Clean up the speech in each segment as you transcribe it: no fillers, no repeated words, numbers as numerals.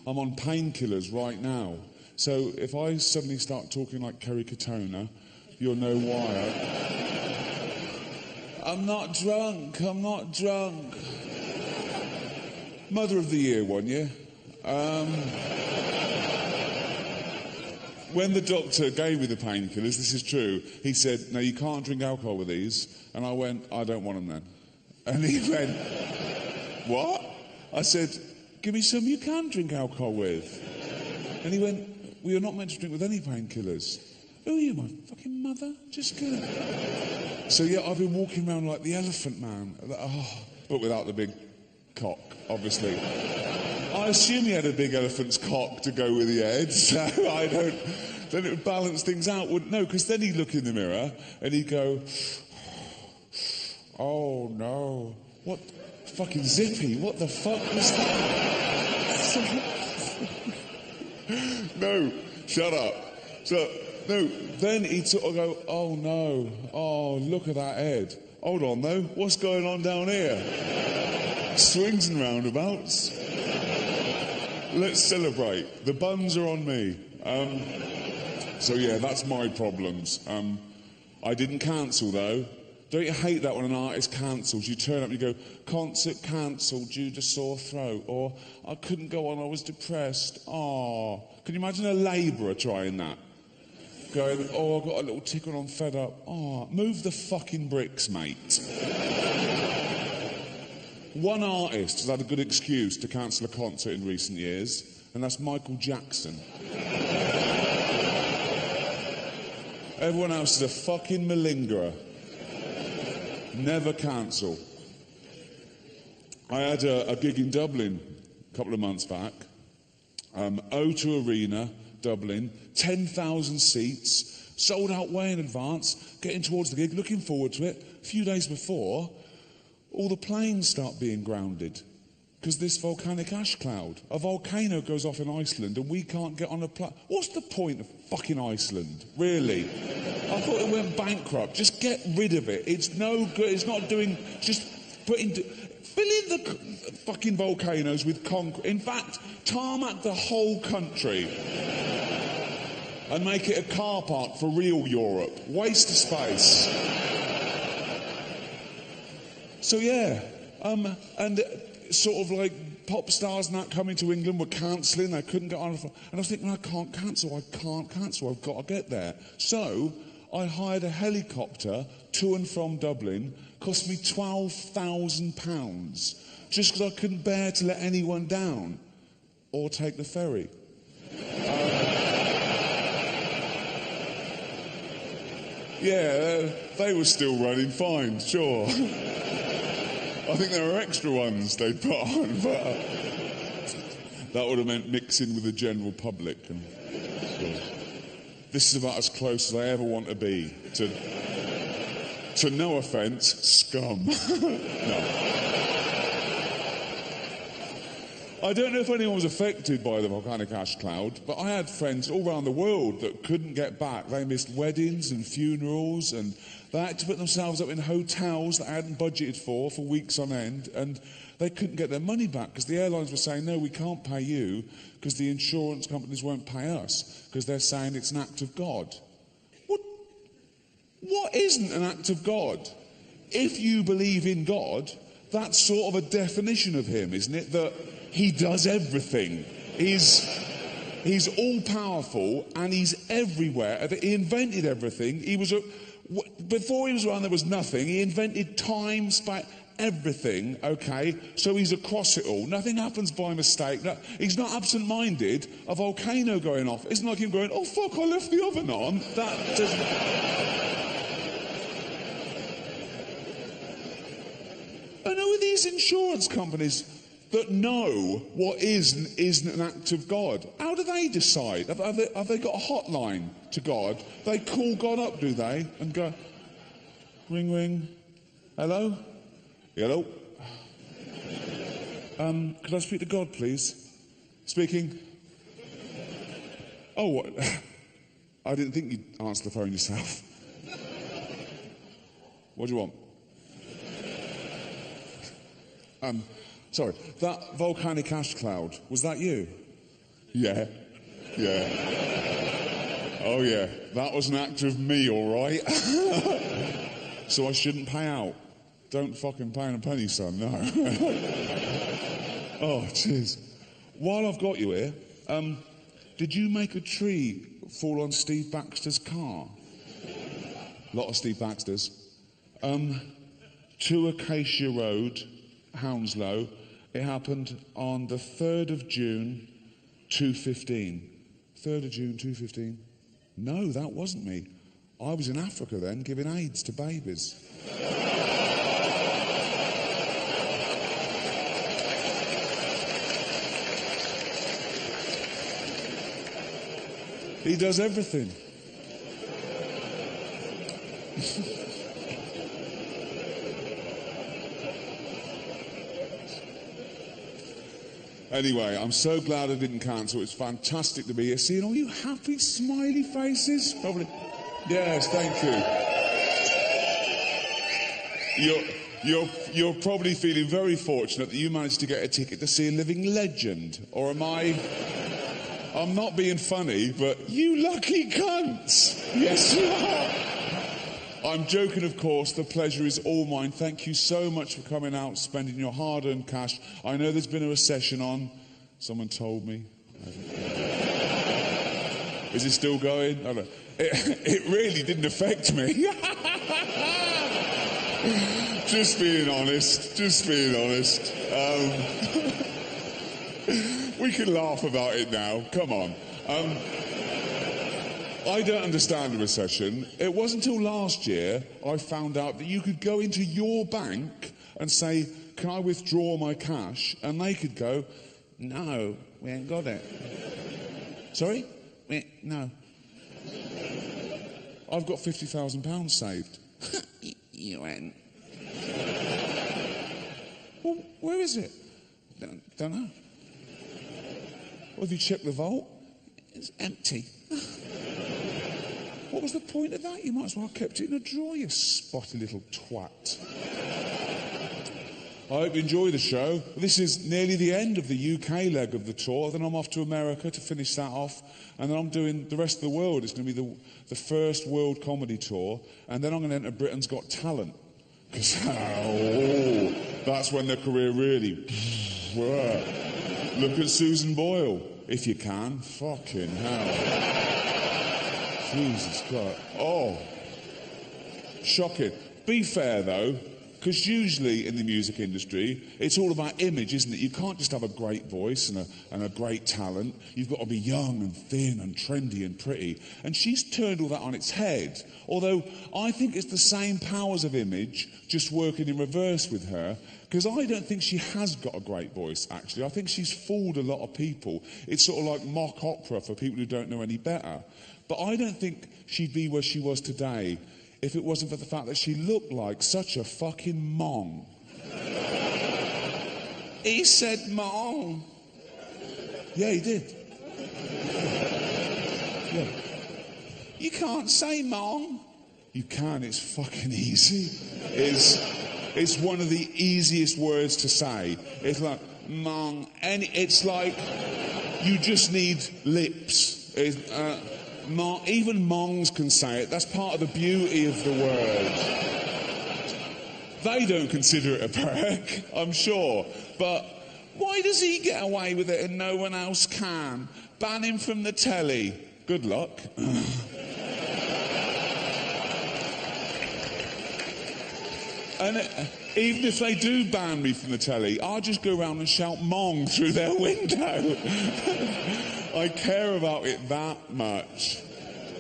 I'm on painkillers right now. So if I suddenly start talking like Kerry Katona, you'll know why. I'm not drunk. Mother of the Year one year. When the doctor gave me the painkillers, this is true, he said, no, you can't drink alcohol with these. And I went, I don't want them then. And he went, what? I said, give me some you can drink alcohol with. And he went, well, you're not meant to drink with any painkillers. Who are you, my fucking mother? Just kidding. So yeah, I've been walking around like the Elephant Man. But without the big cock, obviously. I assume he had a big elephant's cock to go with the head, so I don't... Then it would balance things out, wouldn't... No, because then he'd look in the mirror and he'd go... Oh, no. What? Fucking Zippy, what the fuck was that? No, shut up. So, no, then he'd sort of go, oh, no. Oh, look at that head. Hold on, though. What's going on down here? Swings and roundabouts. Let's celebrate. The buns are on me. So yeah, that's my problems. I didn't cancel though. Don't you hate that when an artist cancels? You turn up and you go, concert cancelled due to sore throat, or I couldn't go on, I was depressed. Oh, can you imagine a labourer trying that? Going, oh, I've got a little tickle, I'm fed up. Oh, move the fucking bricks, mate. One artist has had a good excuse to cancel a concert in recent years, and that's Michael Jackson. Everyone else is a fucking malingerer. Never cancel. I had a gig in Dublin a couple of months back. O2 Arena, Dublin, 10,000 seats, sold out way in advance, getting towards the gig, looking forward to it. A few days before, all the planes start being grounded because this volcanic ash cloud. A volcano goes off in Iceland and we can't get on a plane. What's the point of fucking Iceland? Really? I thought it went bankrupt. Just get rid of it. It's no good. It's not doing... Just fill in the fucking volcanoes with concrete. In fact, tarmac the whole country and make it a car park for real Europe. Waste of space. So yeah, and sort of like pop stars and that coming to England were cancelling. I couldn't get on. And I was thinking, I can't cancel. I've got to get there. So I hired a helicopter to and from Dublin. Cost me £12,000 just because I couldn't bear to let anyone down or take the ferry. Yeah, they were still running fine, sure. I think there were extra ones they'd put on, but that would have meant mixing with the general public. And sure. This is about as close as I ever want to be to no offence, scum. No. I don't know if anyone was affected by the volcanic ash cloud, but I had friends all around the world that couldn't get back. They missed weddings and funerals, and they had to put themselves up in hotels that they hadn't budgeted for weeks on end, and they couldn't get their money back because the airlines were saying, no, we can't pay you because the insurance companies won't pay us because they're saying it's an act of God. What isn't an act of God? If you believe in God, that's sort of a definition of him, isn't it? That he does everything. He's all-powerful and he's everywhere. He invented everything. Before he was around, there was nothing. He invented time, space, everything, okay? So he's across it all. Nothing happens by mistake. No, he's not absent-minded. A volcano going off. It's not like him going, oh, fuck, I left the oven on. That doesn't... And who are these insurance companies that know what is and isn't an act of God? How do they decide? Have they got a hotline to God? They call God up, do they? And go, ring, ring. Hello? Hello? Could I speak to God, please? Speaking. Oh, what? I didn't think you'd answer the phone yourself. What do you want? Sorry, that volcanic ash cloud, was that you? Yeah. Oh, yeah. That was an act of me, all right? So I shouldn't pay out. Don't fucking pay a penny, son, no. Oh, cheers. While I've got you here, did you make a tree fall on Steve Baxter's car? A lot of Steve Baxters. 2 Acacia Road, Hounslow. It happened on the 3rd of June, 2:15. 3rd of June, 2:15. No, that wasn't me. I was in Africa then, giving AIDS to babies. He does everything. Anyway, I'm so glad I didn't cancel. It's fantastic to be here. Seeing all you happy, smiley faces. Probably. Yes, thank you. You're probably feeling very fortunate that you managed to get a ticket to see a living legend. Or am I... I'm not being funny, but you lucky cunts. Yes, you are. I'm joking, of course. The pleasure is all mine. Thank you so much for coming out, spending your hard-earned cash. I know there's been a recession on. Someone told me. Is it still going? I don't know. It really didn't affect me. Just being honest. We can laugh about it now. Come on. I don't understand a recession. It wasn't until last year I found out that you could go into your bank and say, can I withdraw my cash? And they could go, no, we ain't got it. Sorry? No. I've got £50,000 saved. You ain't. Well, where is it? Don't know. Well, have you checked the vault? It's empty. What was the point of that? You might as well have kept it in a drawer, you spotty little twat. I hope you enjoy the show. This is nearly the end of the UK leg of the tour. Then I'm off to America to finish that off. And then I'm doing the rest of the world. It's going to be the first world comedy tour. And then I'm going to enter Britain's Got Talent. Because, that's when their career really... Look at Susan Boyle, if you can. Fucking hell. Jesus Christ. Oh. Shocking. Be fair, though, because usually in the music industry, it's all about image, isn't it? You can't just have a great voice and a great talent. You've got to be young and thin and trendy and pretty. And she's turned all that on its head. Although I think it's the same powers of image just working in reverse with her. Because I don't think she has got a great voice, actually. I think she's fooled a lot of people. It's sort of like mock opera for people who don't know any better. But I don't think she'd be where she was today if it wasn't for the fact that she looked like such a fucking mong. He said mong. Yeah, he did. Yeah. You can't say mong. You can, it's fucking easy. It's one of the easiest words to say. It's like mong. And it's like you just need lips. Even mongs can say it. That's part of the beauty of the word. They don't consider it a perk, I'm sure. But why does he get away with it and no one else can? Ban him from the telly. Good luck. And even if they do ban me from the telly, I'll just go around and shout mong through their window. I care about it that much.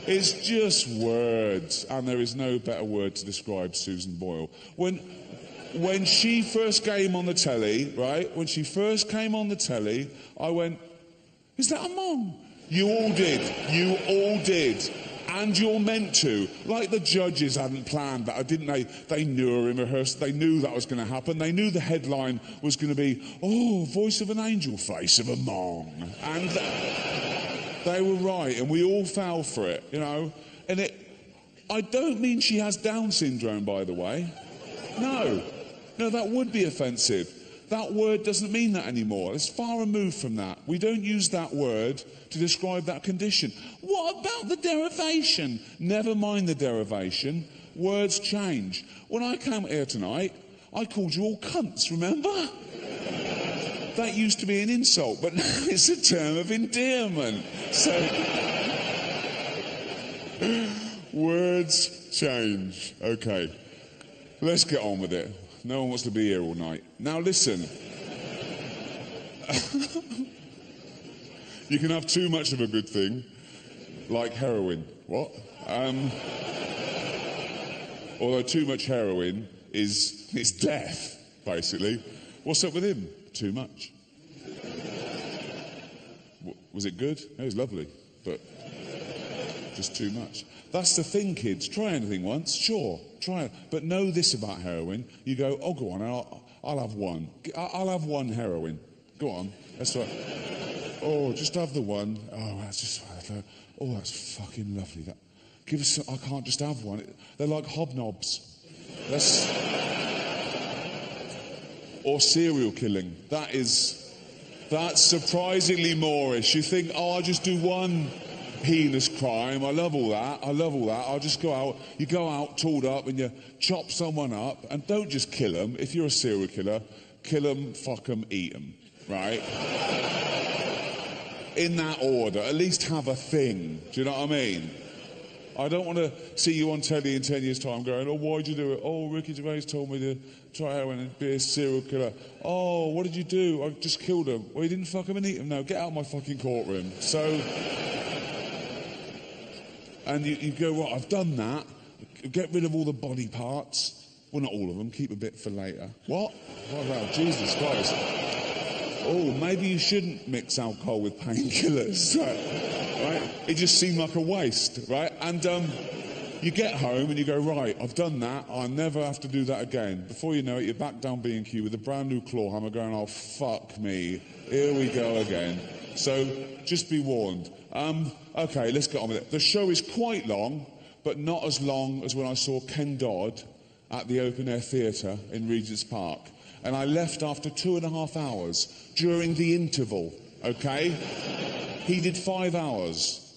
It's just words, and there is no better word to describe Susan Boyle. When she first came on the telly, right? When she first came on the telly, I went, is that a mong? You all did. And you're meant to. Like the judges hadn't planned that, didn't they? They knew her in rehearsal. They knew that was going to happen. They knew the headline was going to be, oh, voice of an angel, face of a mong. And they were right, and we all fell for it, you know. And I don't mean she has Down syndrome, by the way. No, that would be offensive. That word doesn't mean that anymore. It's far removed from that. We don't use that word to describe that condition. What about the derivation? Never mind the derivation. Words change. When I came here tonight, I called you all cunts, remember? That used to be an insult, but now it's a term of endearment. So, words change. Okay, let's get on with it. No one wants to be here all night. Now listen. You can have too much of a good thing, like heroin. What? Although too much heroin is death, basically. What's up with him? Too much. Was it good? It was lovely, but just too much. That's the thing, kids. Try anything once, sure, try it. But know this about heroin. You go, oh, go on, I'll have one. I'll have one heroin. Go on. That's right. Oh, just have the one. Oh, that's just... Oh, that's fucking lovely. That. Give us some, I can't just have one. They're like hobnobs. That's... Or serial killing. That's surprisingly Moorish. You think, oh, I'll just do one heinous crime. I love all that. I'll just go out. You go out, tooled up, and you chop someone up. And don't just kill them. If you're a serial killer, kill them, fuck them, eat them. Right? In that order. At least have a thing. Do you know what I mean? I don't want to see you on telly in 10 years' time going, oh, why'd you do it? Oh, Ricky Gervais told me to try heroin and be a serial killer. Oh, what did you do? I just killed him. Well, you didn't fuck him and eat him. No, get out of my fucking courtroom. So, and you go, right, I've done that. Get rid of all the body parts. Well, not all of them. Keep a bit for later. What? Oh, wow, Jesus Christ. Oh, maybe you shouldn't mix alcohol with painkillers. Right? It just seemed like a waste, right? And you get home and you go, right, I've done that. I'll never have to do that again. Before you know it, you're back down B&Q with a brand new claw hammer going, oh, fuck me. Here we go again. So just be warned. Okay, let's get on with it. The show is quite long, but not as long as when I saw Ken Dodd at the Open Air Theatre in Regent's Park. And I left after 2.5 hours during the interval, okay? He did 5 hours.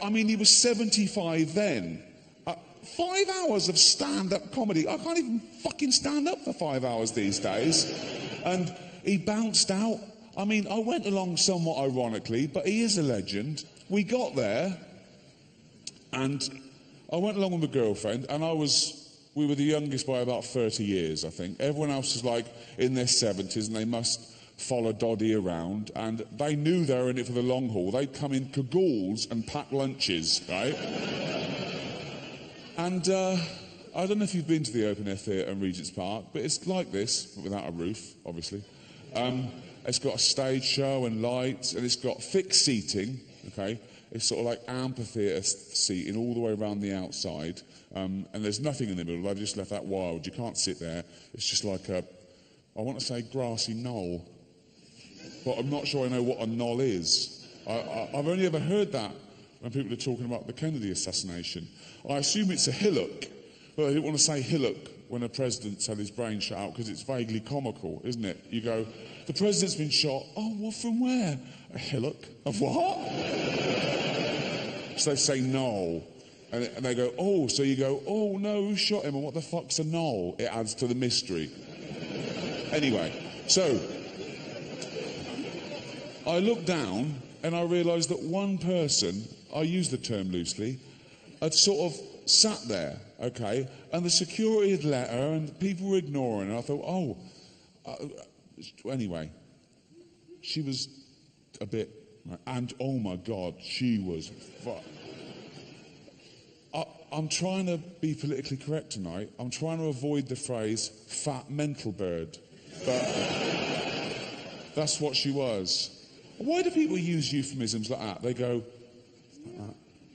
I mean, he was 75 then. 5 hours of stand-up comedy. I can't even fucking stand up for 5 hours these days. And he bounced out. I mean, I went along somewhat ironically, but he is a legend. We got there, and I went along with a girlfriend, and we were the youngest by about 30 years, I think. Everyone else was like in their 70s, and they must follow Doddy around, and they knew they were in it for the long haul. They'd come in cagoules and pack lunches, right? And I don't know if you've been to the Open Air Theatre in Regent's Park, but it's like this, but without a roof, obviously. It's got a stage show and lights, and it's got fixed seating, okay? It's sort of like amphitheatre seating all the way around the outside, and there's nothing in the middle. They've just left that wild. You can't sit there. It's just like a, I want to say grassy knoll, but I'm not sure I know what a knoll is. I've only ever heard that when people are talking about the Kennedy assassination. I assume it's a hillock, but I didn't want to say hillock when a president's had his brain shot out because it's vaguely comical, isn't it? You go, the president's been shot. Oh, well, from where? A hillock? Of what? So they say knoll. And they go, oh, so you go, oh, no, who shot him? And what the fuck's a knoll? It adds to the mystery. Anyway, so I looked down and I realised that one person, I use the term loosely, had sort of sat there, okay, and the security had let her and people were ignoring her. I thought, oh, anyway, she was a bit, and oh my God, she was, I'm trying to be politically correct tonight. I'm trying to avoid the phrase fat mental bird, but that's what she was. Why do people use euphemisms like that? They go,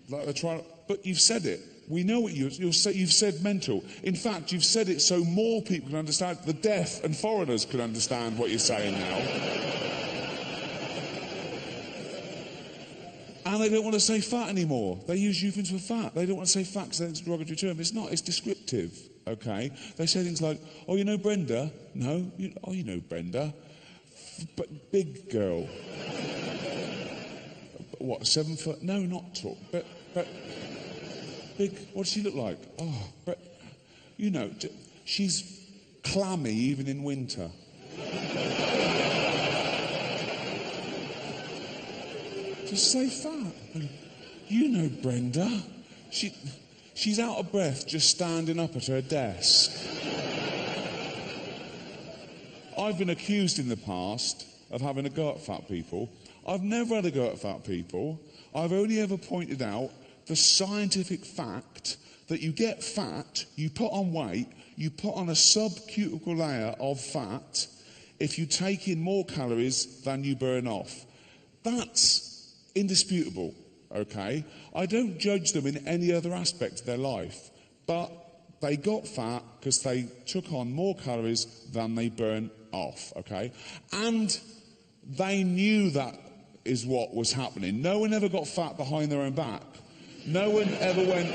like they're trying, but you've said it. We know what you'll say. You've said mental. In fact, you've said it so more people can understand. The deaf and foreigners can understand what you're saying now. And they don't want to say fat anymore. They use euphemisms for fat. They don't want to say fat because it's a derogatory term. It's not. It's descriptive. okay? They say things like, oh, you know Brenda? No? You know Brenda. But big girl. What, 7 foot? No, not tall. But big. What does she look like? Oh, but, you know, she's clammy even in winter. Just say fat. You know Brenda. She's out of breath just standing up at her desk. I've been accused in the past of having a go at fat people. I've never had a go at fat people. I've only ever pointed out the scientific fact that you get fat, you put on weight, you put on a subcuticle layer of fat if you take in more calories than you burn off. That's indisputable, okay? I don't judge them in any other aspect of their life, but they got fat because they took on more calories than they burn off, okay? And they knew that is what was happening. No one ever got fat behind their own back. No one ever went,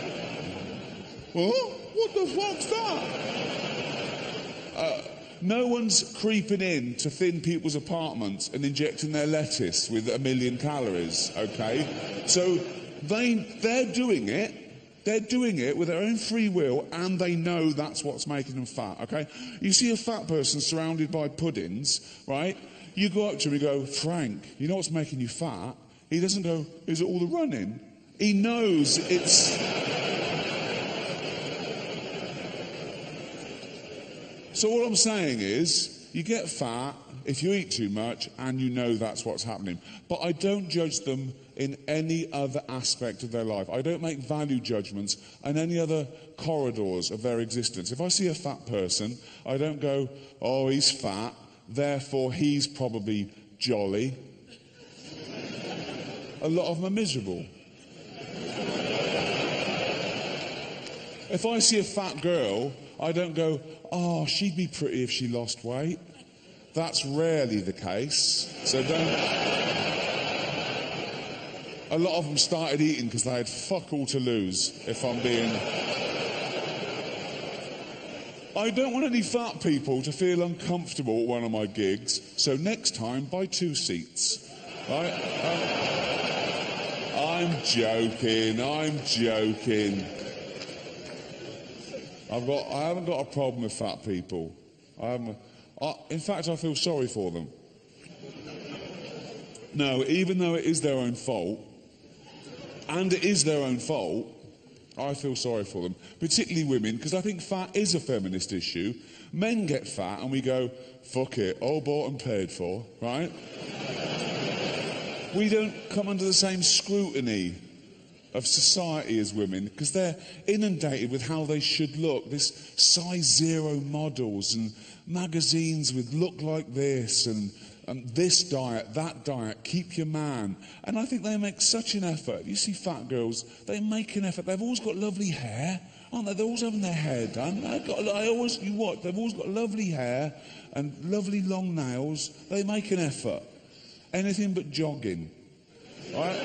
oh, what the fuck's that? No one's creeping in to thin people's apartments and injecting their lettuce with 1 million calories, okay? So they're doing it. They're doing it with their own free will, and they know that's what's making them fat, okay? You see a fat person surrounded by puddings, right? You go up to him and go, Frank, you know what's making you fat? He doesn't go, is it all the running? He knows it's... So all I'm saying is, you get fat if you eat too much and you know that's what's happening. But I don't judge them in any other aspect of their life. I don't make value judgments on any other corridors of their existence. If I see a fat person, I don't go, oh, he's fat, therefore he's probably jolly. A lot of them are miserable. If I see a fat girl, I don't go, oh, she'd be pretty if she lost weight. That's rarely the case. So don't... A lot of them started eating because they had fuck all to lose, if I'm being... I don't want any fat people to feel uncomfortable at one of my gigs, so next time, buy 2 seats. Right? I'm joking. I haven't got a problem with fat people. In fact, I feel sorry for them. No, even though it is their own fault, and it is their own fault, I feel sorry for them, particularly women, because I think fat is a feminist issue. Men get fat and we go, fuck it, all bought and paid for, right? We don't come under the same scrutiny of society as women because they're inundated with how they should look. This size 0 models and magazines with look like this and this diet, that diet, keep your man. And I think they make such an effort. You see fat girls, they make an effort. They've always got lovely hair, aren't they? They're always having their hair done. They've always got lovely hair and lovely long nails. They make an effort. Anything but jogging. Right?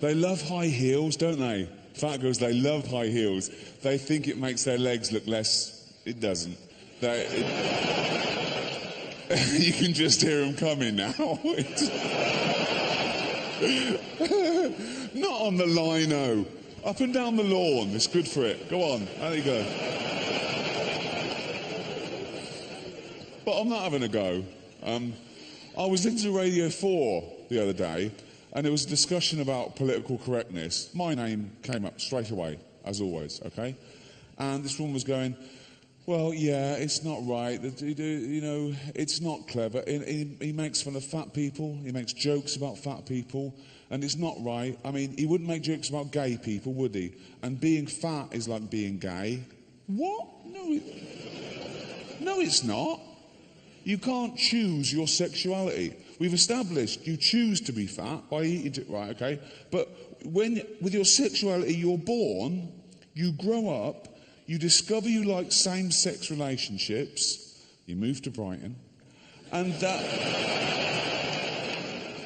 They love high heels, don't they? Fat girls, they love high heels. They think it makes their legs look less. It doesn't. You can just hear them coming now. Not on the lino. Up and down the lawn. It's good for it. Go on. There you go. But I'm not having a go. I was listening to Radio 4 the other day, and there was a discussion about political correctness. My name came up straight away, as always, okay? And this woman was going, well, yeah, it's not right. You know, it's not clever. He makes fun of fat people. He makes jokes about fat people. And it's not right. I mean, he wouldn't make jokes about gay people, would he? And being fat is like being gay. What? No, it's not. You can't choose your sexuality. We've established you choose to be fat by eating it, right, okay? But with your sexuality, you're born, you grow up, you discover you like same-sex relationships, you move to Brighton, and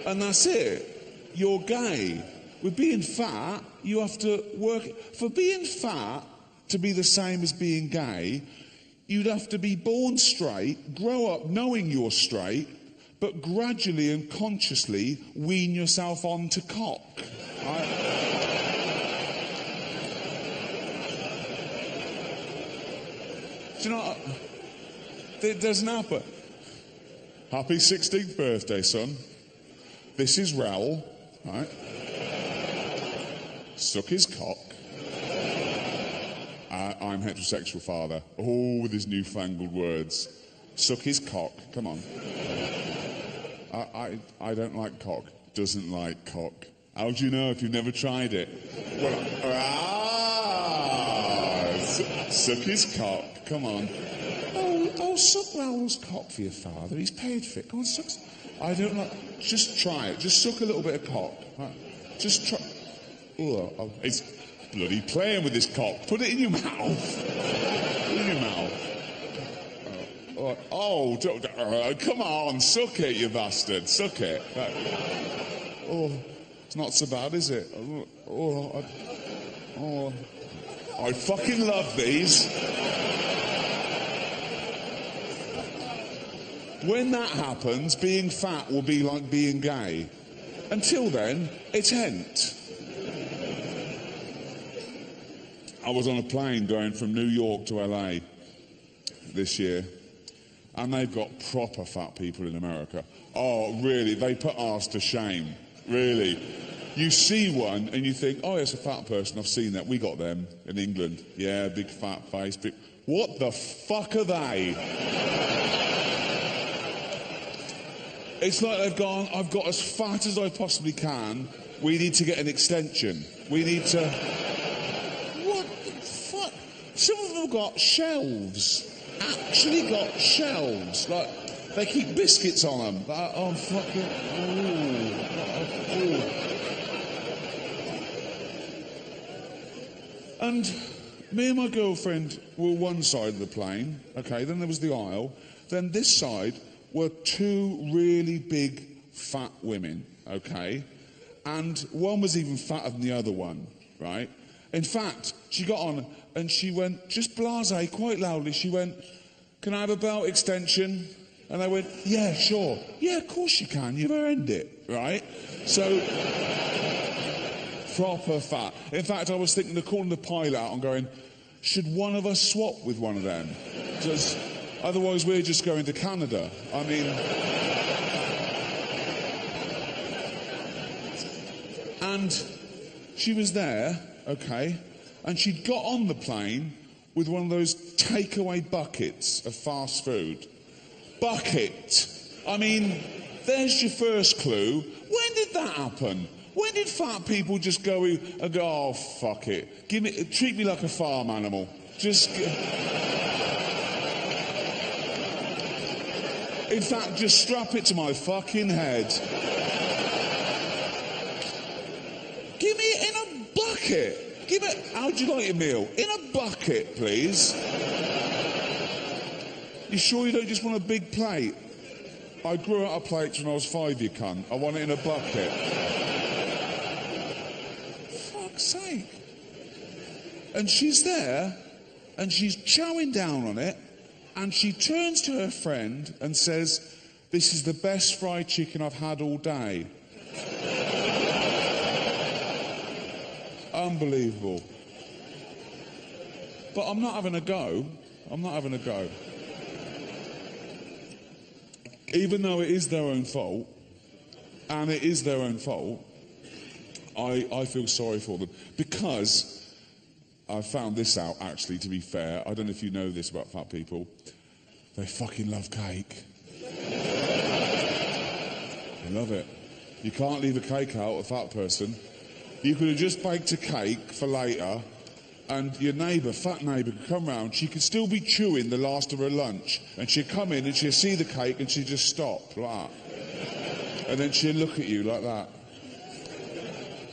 that's it. You're gay. With being fat, you have to work... For being fat to be the same as being gay, you'd have to be born straight, grow up knowing you're straight, but gradually and consciously wean yourself onto cock. Do you know what? It doesn't happen. Happy 16th birthday, son. This is Raoul, right? Suck his cock. I'm heterosexual father. Oh, with his newfangled words. Suck his cock. Come on. I don't like cock. Doesn't like cock. How do you know if you've never tried it? Well, suck his cock. Come on. Oh, suck Raoul's cock for your father. He's paid for it. Go on, suck. I don't like... Just try it. Just suck a little bit of cock. Right. Just try... Oh, he's bloody playing with his cock. Put it in your mouth. Put it in your mouth. Come on, suck it, you bastard. Suck it. Oh, it's not so bad, is it? I fucking love these. When that happens, being fat will be like being gay. Until then, it's hent. I was on a plane going from New York to LA this year, and they've got proper fat people in America. Oh, really? They put ours to shame. Really. You see one and you think, oh, it's a fat person. I've seen that. We got them in England. Yeah, big fat face. Big... What the fuck are they? It's like they've gone, I've got as fat as I possibly can. We need to get an extension. We need to... What the fuck? Some of them have got shelves. Actually got shelves. Like, they keep biscuits on them. Like, oh, fucking... And me and my girlfriend were one side of the plane. Okay, then there was the aisle. Then this side were two really big fat women, okay? And one was even fatter than the other one, right? In fact, she got on and she went, just blasé, quite loudly, she went, can I have a belt extension? And I went, yeah, sure. Yeah, of course you can, you've earned it, right? So, proper fat. In fact, I was thinking of calling the pilot out and going, should one of us swap with one of them? Just... Otherwise, we're just going to Canada. I mean... And she was there, okay, and she'd got on the plane with one of those takeaway buckets of fast food. Bucket! I mean, there's your first clue. When did that happen? When did fat people just go and go, oh, fuck it. Treat me like a farm animal. Just... In fact, just strap it to my fucking head. Give me it in a bucket. How'd you like your meal? In a bucket, please. You sure you don't just want a big plate? I grew out of plates when I was 5, you cunt. I want it in a bucket. Fuck's sake. And she's there, and she's chowing down on it, and she turns to her friend and says, this is the best fried chicken I've had all day. Unbelievable. But I'm not having a go. I'm not having a go. Even though it is their own fault, and it is their own fault, I feel sorry for them. Because... I found this out, actually, to be fair. I don't know if you know this about fat people. They fucking love cake. They love it. You can't leave a cake out, a fat person. You could have just baked a cake for later, and your neighbour, fat neighbour, could come round. She could still be chewing the last of her lunch, and she'd come in and she'd see the cake and she'd just stop, like that. And then she'd look at you like that.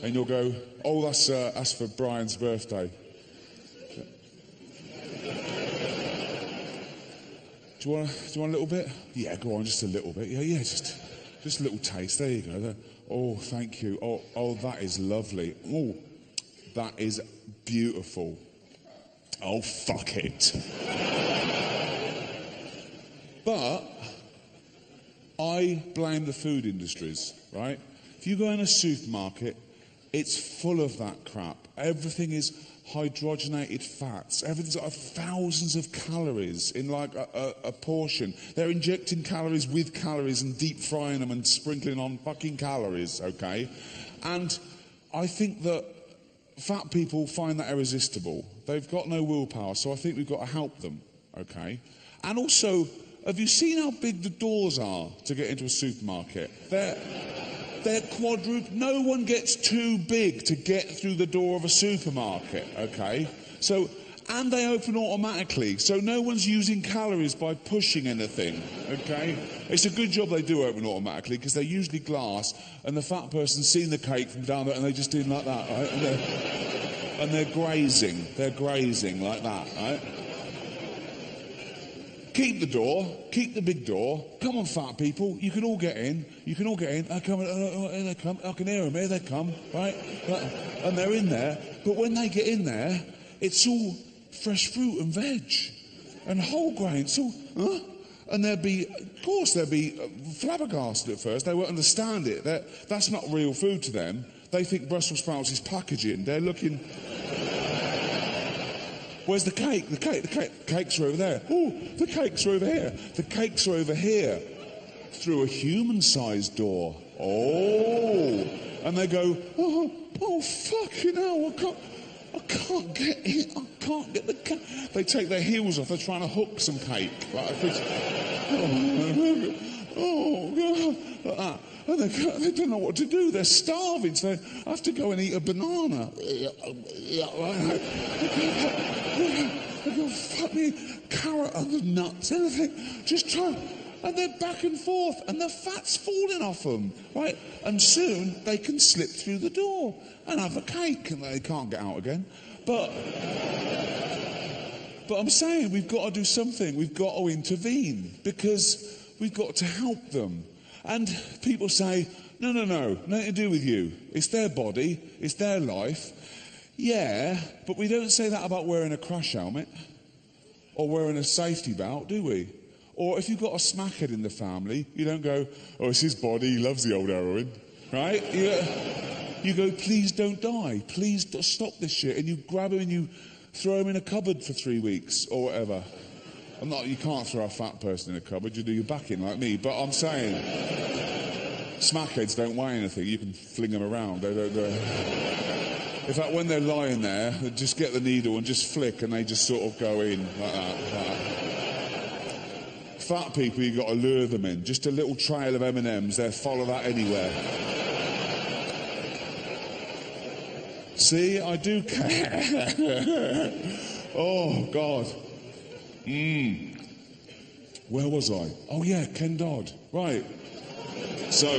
And you'll go, oh, that's for Brian's birthday. Do you want a little bit? Yeah, go on, just a little bit. Yeah, just a little taste. There you go. Oh, thank you. Oh, that is lovely. Oh, That is beautiful. Oh, fuck it. But I blame the food industries, right? If you go in a supermarket, it's full of that crap. Everything is hydrogenated fats. Everything's got thousands of calories in like a portion. They're injecting calories with calories and deep frying them and sprinkling on fucking calories, okay? And I think that fat people find that irresistible. They've got no willpower, so I think we've got to help them, okay? And also, have you seen how big the doors are to get into a supermarket? They're quadruple. No one gets too big to get through the door of a supermarket, okay? So, and they open automatically, so no one's using calories by pushing anything, okay? It's a good job they do open automatically, because they're usually glass, and the fat person's seen the cake from down there, and they just do like that, right? And they're grazing. They're grazing like that, right? Keep the door. Keep the big door. Come on, fat people. You can all get in. You can all get in. Here they come. I can hear them. Here they come. Right? And they're in there. But when they get in there, it's all fresh fruit and veg and whole grain. So, and they'll be flabbergasted at first. They won't understand it. That's not real food to them. They think Brussels sprouts is packaging. They're looking. Where's the cake? The cakes are over there. Oh, the cakes are over here. The cakes are over here. Through a human-sized door. Oh. And they go, oh, fucking hell, I can't get in. I can't get the cake. They take their heels off. They're trying to hook some cake. Like, oh, God. Like that. And they don't know what to do. They're starving, so they have to go and eat a banana. They go, fuck me, carrot, other nuts, anything. Just try. And they're back and forth, and the fat's falling off them, right? And soon they can slip through the door and have a cake, and they can't get out again. But I'm saying we've got to do something. We've got to intervene, because we've got to help them. And people say, no, nothing to do with you. It's their body, it's their life. Yeah, but we don't say that about wearing a crash helmet or wearing a safety belt, do we? Or if you've got a smackhead in the family, you don't go, oh, it's his body, he loves the old heroin, right? You go, please don't die. Please stop this shit. And you grab him and you throw him in a cupboard for 3 weeks or whatever. You can't throw a fat person in a cupboard, you do your back in like me, but I'm saying, smackheads don't weigh anything, you can fling them around. They don't go. In fact, when they're lying there, they just get the needle and just flick, and they just sort of go in like that. Fat people, you've got to lure them in. Just a little trail of M&Ms, they'll follow that anywhere. See, I do care. Oh, God. Where was I? Oh yeah, Ken Dodd. Right. So,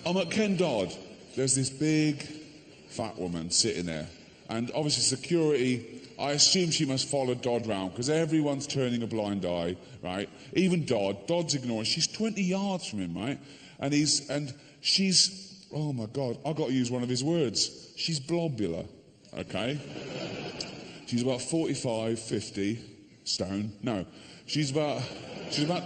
I'm at Ken Dodd. There's this big fat woman sitting there. And obviously security, I assume she must follow Dodd round, because everyone's turning a blind eye, right? Even Dodd's ignoring. She's 20 yards from him, right? And she's, oh my God, I've got to use one of his words. She's blobular, okay? She's about 45, 50 stone. No, she's about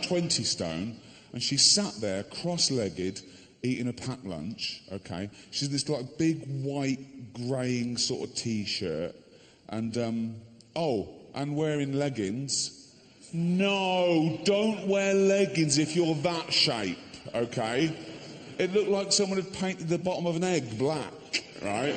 20 stone, and she sat there cross-legged eating a packed lunch, okay? She's this like big white greying sort of t-shirt, and and wearing leggings. No, don't wear leggings if you're that shape, okay? It looked like someone had painted the bottom of an egg black, right?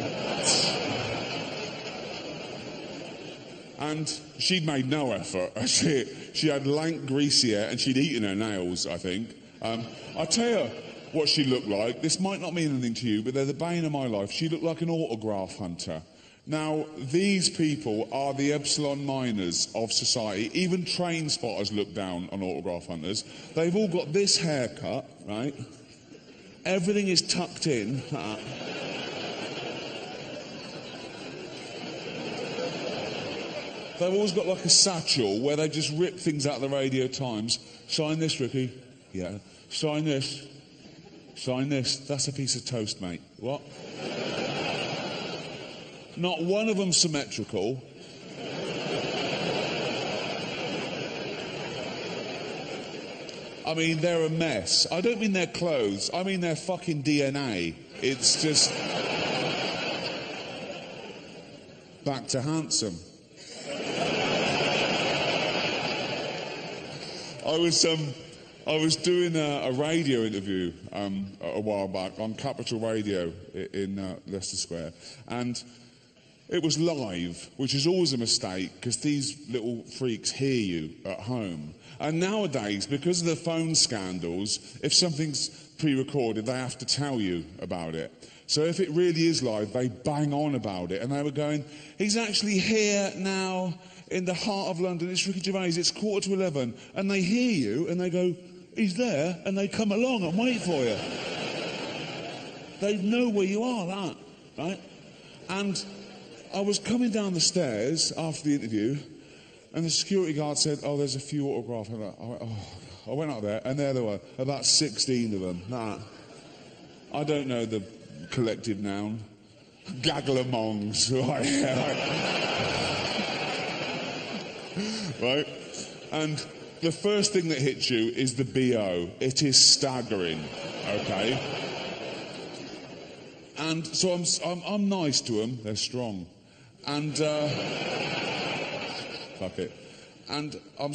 And she'd made no effort. She had lank, greasy hair, and she'd eaten her nails, I think. I'll tell you what she looked like. This might not mean anything to you, but they're the bane of my life. She looked like an autograph hunter. Now, these people are the epsilon minors of society. Even train spotters look down on autograph hunters. They've all got this haircut, right? Everything is tucked in. They've always got like a satchel where they just rip things out of the Radio Times. Sign this, Ricky. Yeah. Sign this. Sign this. That's a piece of toast, mate. What? Not one of them symmetrical. I mean, they're a mess. I don't mean their clothes. I mean their fucking DNA. It's just... back to handsome. I was doing a radio interview a while back on Capital Radio in Leicester Square, and it was live, which is always a mistake because these little freaks hear you at home. And nowadays, because of the phone scandals, if something's pre-recorded, they have to tell you about it. So if it really is live, they bang on about it. And they were going, he's actually here now in the heart of London. It's Ricky Gervais. It's 11:15. And they hear you and they go, he's there. And they come along and wait for you. They know where you are, right? And I was coming down the stairs after the interview, and the security guard said, oh, there's a few autographs. I went up there, and there were about 16 of them. I don't know the collective noun. Gaggle-amongs, right? And the first thing that hits you is the BO. It is staggering, okay? And so I'm nice to them. They're strong. And fuck it. And I'm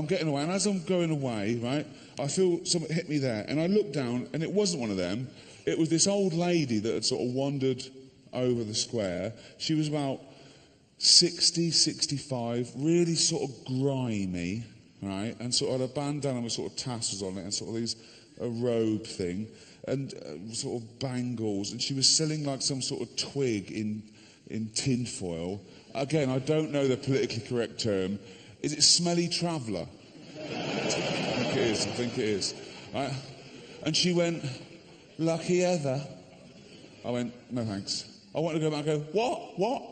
getting away. And as I'm going away, right, I feel something hit me there. And I look down, and it wasn't one of them. It was this old lady that had sort of wandered over the square. She was about 60, 65, really sort of grimy, right? And sort of had a bandana with sort of tassels on it and sort of a robe thing. And sort of bangles. And she was selling like some sort of twig in tinfoil. Again, I don't know the politically correct term. Is it smelly traveller? I think it is. Right? And she went, lucky Heather. I went, no thanks. I wanted to go back and go, what?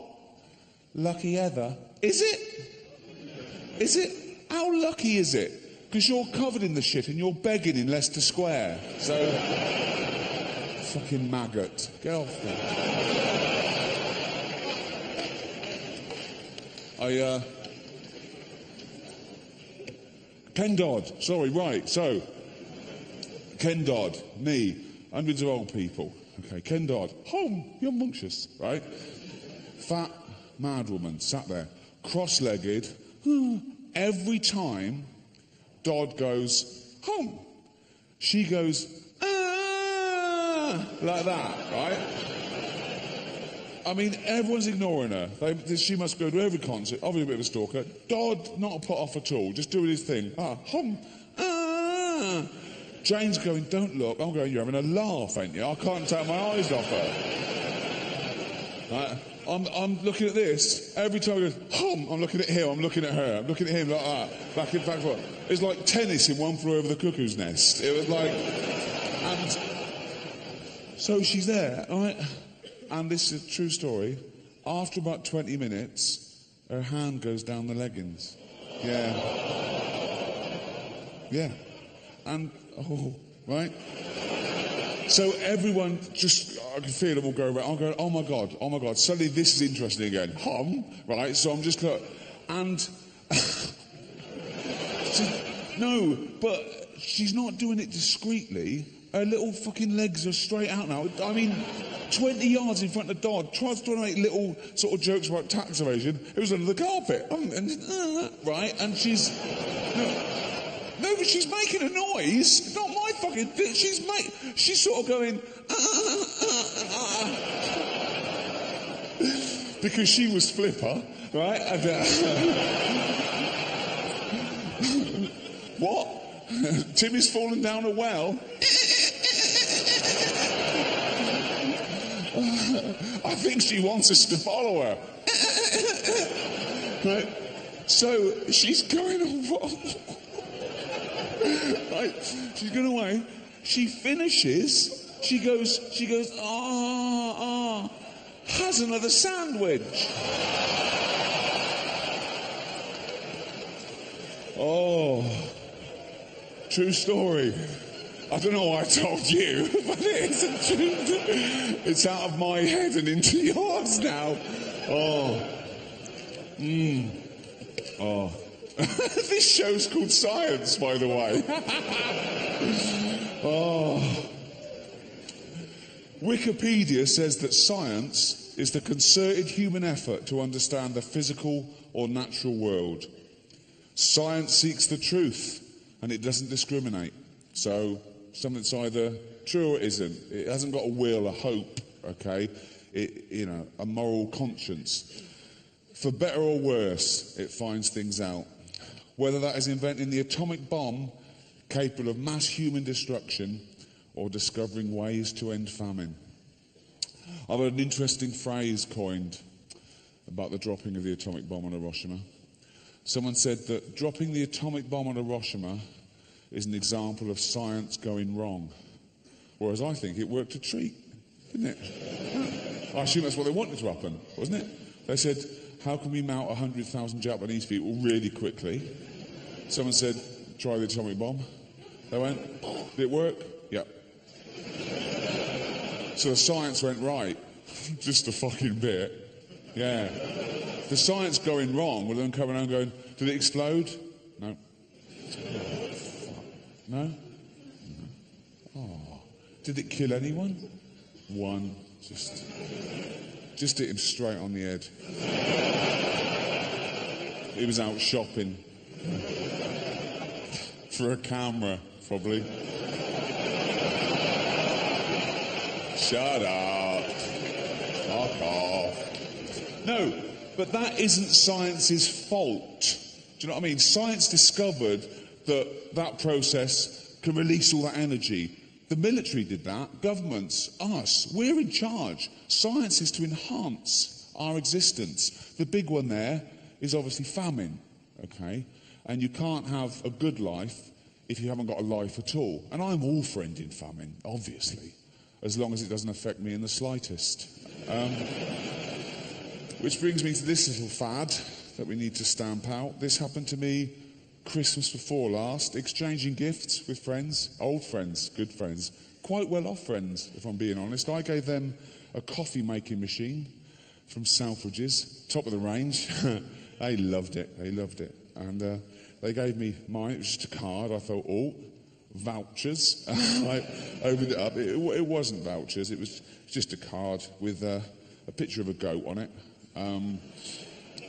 Lucky Heather? Is it? How lucky is it? Because you're covered in the shit and you're begging in Leicester Square. So, fucking maggot. Get off there. Ken Dodd, sorry, right, so, Ken Dodd, me, hundreds of old people, okay, Ken Dodd, home, you're monstrous, right? Fat, mad woman, sat there, cross-legged, every time Dodd goes, home, she goes, like that, right? I mean, everyone's ignoring her. She must go to every concert. Obviously a bit of a stalker. Dodd, not a put off at all, just doing his thing. Jane's going, don't look. I'm going, you're having a laugh, ain't you? I can't take my eyes off her. Right? I'm looking at this. Every time he goes, I'm looking at him, I'm looking at her, I'm looking at him like that. Back and forth. It's like tennis in One Flew Over the Cuckoo's Nest. It was like... And so she's there, right? And this is a true story. After about 20 minutes, her hand goes down the leggings. Yeah. And, right? So everyone just, I can feel them all go around. I'm going, oh my God. Suddenly this is interesting again. Right? So I'm just like, and... no, but she's not doing it discreetly. Her little fucking legs are straight out now. I mean... 20 yards in front of Dodd, tries to make little sort of jokes about tax evasion. It was under the carpet. Right? And she's... No, but she's making a noise. Not my fucking... She's sort of going... because she was flipper, right? And, what? Timmy's fallen down a well? I think she wants us to follow her. Right? So she's going away. Right? She's going away. She finishes. She goes, has another sandwich. Oh, true story. I don't know why I told you, but it isn't true. It's out of my head and into yours now. This show's called Science, by the way. Wikipedia says that science is the concerted human effort to understand the physical or natural world. Science seeks the truth, and it doesn't discriminate. So something's either true or it isn't. It hasn't got a will, a hope, okay? A moral conscience. For better or worse, it finds things out. Whether that is inventing the atomic bomb capable of mass human destruction or discovering ways to end famine. I've heard an interesting phrase coined about the dropping of the atomic bomb on Hiroshima. Someone said that dropping the atomic bomb on Hiroshima is an example of science going wrong. Whereas I think it worked a treat, didn't it? I assume that's what they wanted to happen, wasn't it? They said, how can we mount 100,000 Japanese people really quickly? Someone said, try the atomic bomb. They went, did it work? Yep. So the science went right. Just a fucking bit. Yeah. The science going wrong, well, then coming around going, did it explode? No. No? Oh. Did it kill anyone? One. Just hit him straight on the head. He was out shopping. For a camera, probably. Shut up. Fuck off. No, but that isn't science's fault. Do you know what I mean? Science discovered that process can release all that energy. The military did that, governments, us, we're in charge. Science is to enhance our existence. The big one there is obviously famine, okay? And you can't have a good life if you haven't got a life at all. And I'm all for ending famine, obviously, as long as it doesn't affect me in the slightest. Which brings me to this little fad that we need to stamp out. This happened to me Christmas before last, exchanging gifts with friends, old friends, good friends, quite well-off friends, if I'm being honest. I gave them a coffee-making machine from Selfridges, top of the range. They loved it. And they gave me mine. It was just a card. I thought, vouchers. I opened it up. It wasn't vouchers. It was just a card with a picture of a goat on it.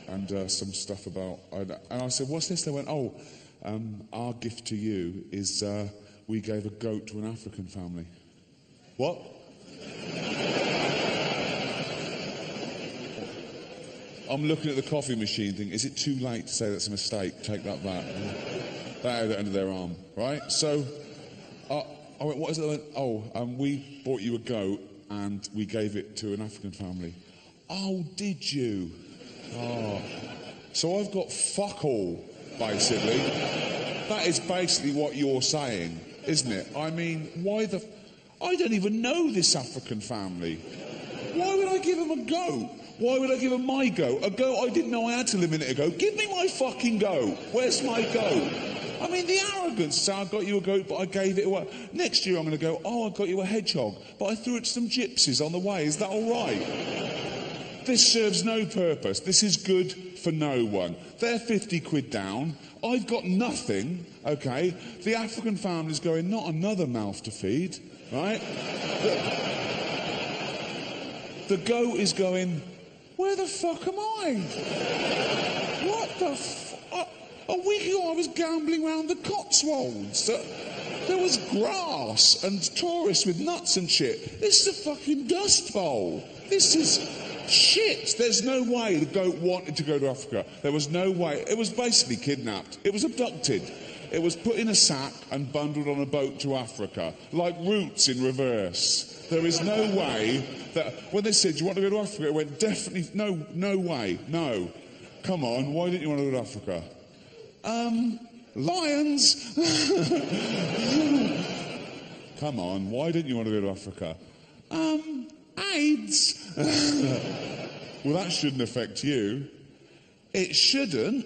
And some stuff about... And I said, what's this? They went, our gift to you is we gave a goat to an African family. What? I'm looking at the coffee machine thinking, is it too late to say that's a mistake? Take that back. That had it under their arm, right? So I went, what is it? I went, we bought you a goat and we gave it to an African family. Oh, did you? Oh. So I've got fuck all, basically. That is basically what you're saying, isn't it? I mean, I don't even know this African family. Why would I give them a goat? Why would I give them my goat? A goat I didn't know I had till a minute ago. Give me my fucking goat. Where's my goat? I mean, the arrogance. So I got you a goat, but I gave it away. Next year I'm going to go, I got you a hedgehog, but I threw it to some gypsies on the way. Is that all right? This serves no purpose. This is good for no one. They're 50 quid down. I've got nothing, okay? The African family's going, not another mouth to feed, right? The goat is going, where the fuck am I? What the fuck? A week ago I was gambling around the Cotswolds. There was grass and tourists with nuts and shit. This is a fucking dust bowl. This is shit. There's no way the goat wanted to go to Africa. There was no way. It was basically kidnapped. It was abducted. It was put in a sack and bundled on a boat to Africa, like Roots in reverse. There is no way that... When they said, do you want to go to Africa? It went, definitely, no way, no. Come on, why didn't you want to go to Africa? Lions! Come on, why didn't you want to go to Africa? AIDS! Well, that shouldn't affect you. It shouldn't.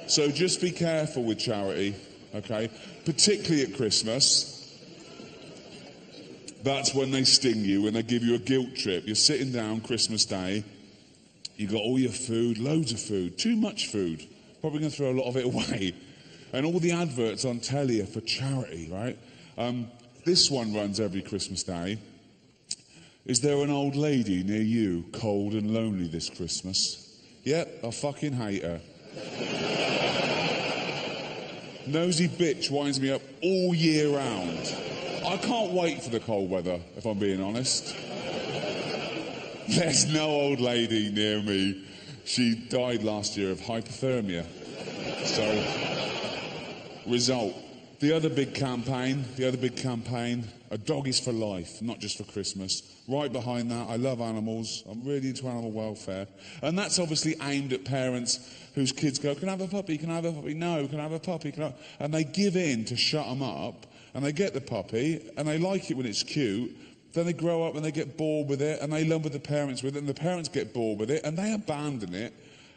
So just be careful with charity, okay? Particularly at Christmas. That's when they sting you, when they give you a guilt trip. You're sitting down Christmas Day, you've got all your food, loads of food, too much food. Probably going to throw a lot of it away. And all the adverts on telly are for charity, right? This one runs every Christmas Day. Is there an old lady near you, cold and lonely this Christmas? Yep, I fucking hate her. Nosy bitch winds me up all year round. I can't wait for the cold weather, if I'm being honest. There's no old lady near me. She died last year of hypothermia. So, result. The other big campaign, a dog is for life, not just for Christmas. Right behind that, I love animals. I'm really into animal welfare. And that's obviously aimed at parents whose kids go, can I have a puppy, can I have a puppy? No, can I have a puppy? And they give in to shut them up, and they get the puppy, and they like it when it's cute. Then they grow up and they get bored with it, and they lumber the parents with it, and the parents get bored with it, and they abandon it.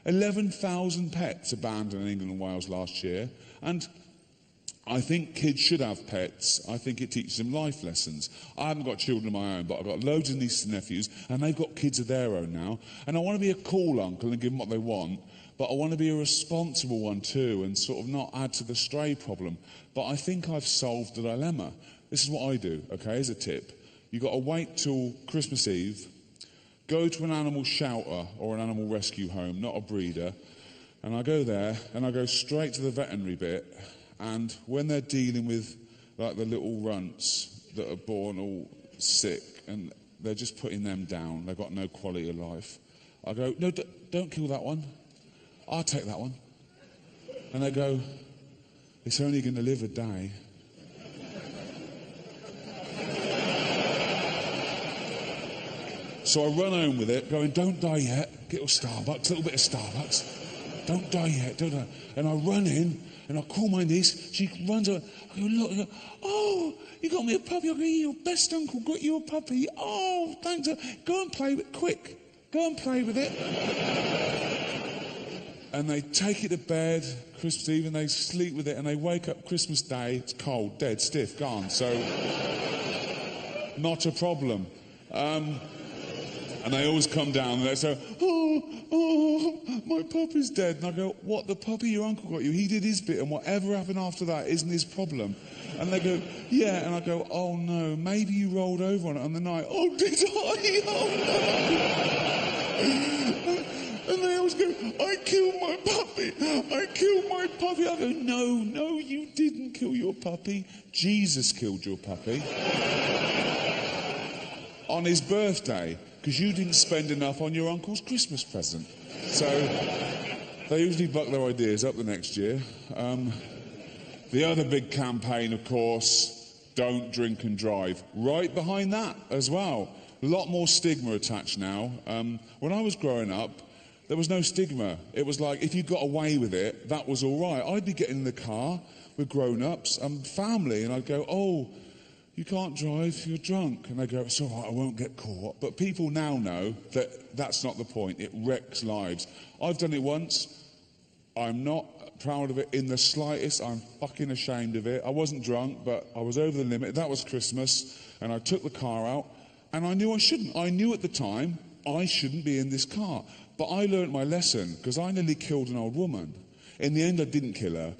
11,000 pets abandoned in England and Wales last year. And I think kids should have pets. I think it teaches them life lessons. I haven't got children of my own, but I've got loads of nieces and nephews, and they've got kids of their own now. And I want to be a cool uncle and give them what they want, but I want to be a responsible one too, and sort of not add to the stray problem. But I think I've solved the dilemma. This is what I do, okay, as a tip. You've got to wait till Christmas Eve, go to an animal shelter or an animal rescue home, not a breeder, and I go there, and I go straight to the veterinary bit. And when they're dealing with, like, the little runts that are born all sick, and they're just putting them down, they've got no quality of life, I go, no, don't kill that one. I'll take that one. And they go, it's only going to live a day. So I run home with it, going, don't die yet. Get a Starbucks, a little bit of Starbucks. Don't die yet, don't die. And I run in, and I call my niece. She runs over. I go, look. I go, oh, you got me a puppy. I go, your best uncle got you a puppy. Oh, thanks. Go and play with it. Quick. Go and play with it. And they take it to bed Christmas Eve, and they sleep with it, and they wake up Christmas Day. It's cold, dead, stiff, gone. So, not a problem. And they always come down and they say, oh, my puppy's dead. And I go, what, the puppy your uncle got you? He did his bit, and whatever happened after that isn't his problem. And they go, yeah. And I go, oh, no, maybe you rolled over on it on the night. Oh, did I? Oh, no. And they always go, I killed my puppy. I killed my puppy. I go, no, you didn't kill your puppy. Jesus killed your puppy. On his birthday. Because you didn't spend enough on your uncle's Christmas present. So they usually buck their ideas up the next year. The other big campaign, of course, don't drink and drive. Right behind that as well. A lot more stigma attached now. When I was growing up, there was no stigma. It was like, if you got away with it, that was all right. I'd be getting in the car with grown-ups and family, and I'd go, oh, you can't drive, you're drunk. And they go, it's all right, I won't get caught. But people now know that that's not the point. It wrecks lives. I've done it once. I'm not proud of it in the slightest. I'm fucking ashamed of it. I wasn't drunk, but I was over the limit. That was Christmas, and I took the car out, and I knew I shouldn't. I knew at the time I shouldn't be in this car. But I learnt my lesson, because I nearly killed an old woman. In the end, I didn't kill her.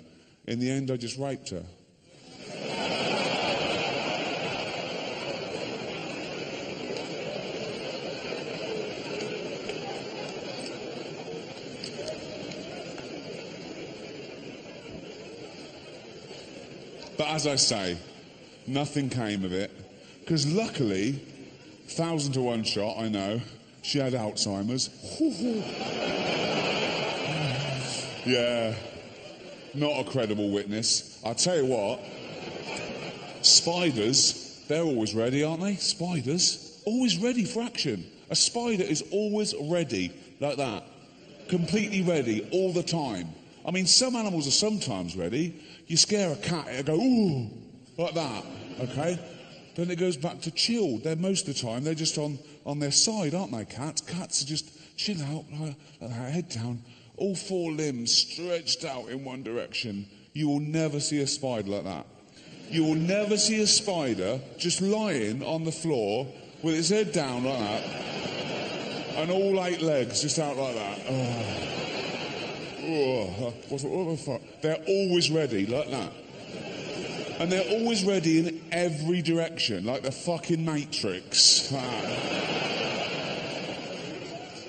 In the end, I just raped her. But as I say, nothing came of it. Because luckily, 1,000 to 1 shot, I know, she had Alzheimer's. Yeah, not a credible witness. I'll tell you what, spiders, they're always ready, aren't they? Spiders, always ready for action. A spider is always ready, like that. Completely ready, all the time. I mean, some animals are sometimes ready. You scare a cat, it'll go, ooh, like that, okay? Then it goes back to chilled. They're most of the time, they're just on their side, aren't they, cats? Cats are just chill out, like that, head down. all four limbs stretched out in one direction. You will never see a spider like that. You will never see a spider just lying on the floor with its head down like that and all 8 legs just out like that. What the fuck? They're always ready like that. And they're always ready in every direction, like the fucking Matrix.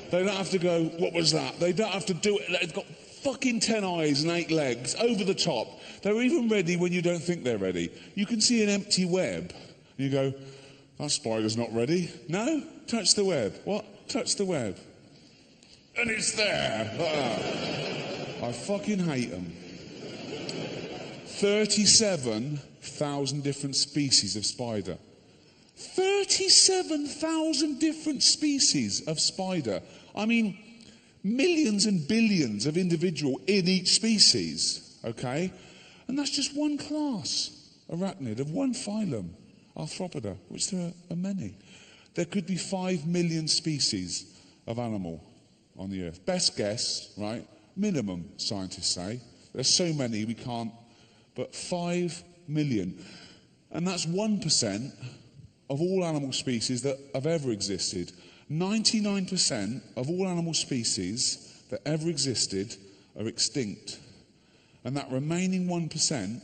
They don't have to go, what was that? They don't have to do it. They've got fucking 10 eyes and 8 legs, over the top. They're even ready when you don't think they're ready. You can see an empty web. And you go, that spider's not ready. No? Touch the web. What? Touch the web. And it's there. I fucking hate them. 37,000 different species of spider. 37,000 different species of spider. I mean, millions and billions of individual in each species, okay? And that's just one class, arachnid, of one phylum, Arthropoda, which there are many. There could be 5 million species of animal on the earth. Best guess, right? Minimum, scientists say. There's so many we can't, but 5 million. And that's 1% of all animal species that have ever existed. 99% of all animal species that ever existed are extinct. And that remaining 1%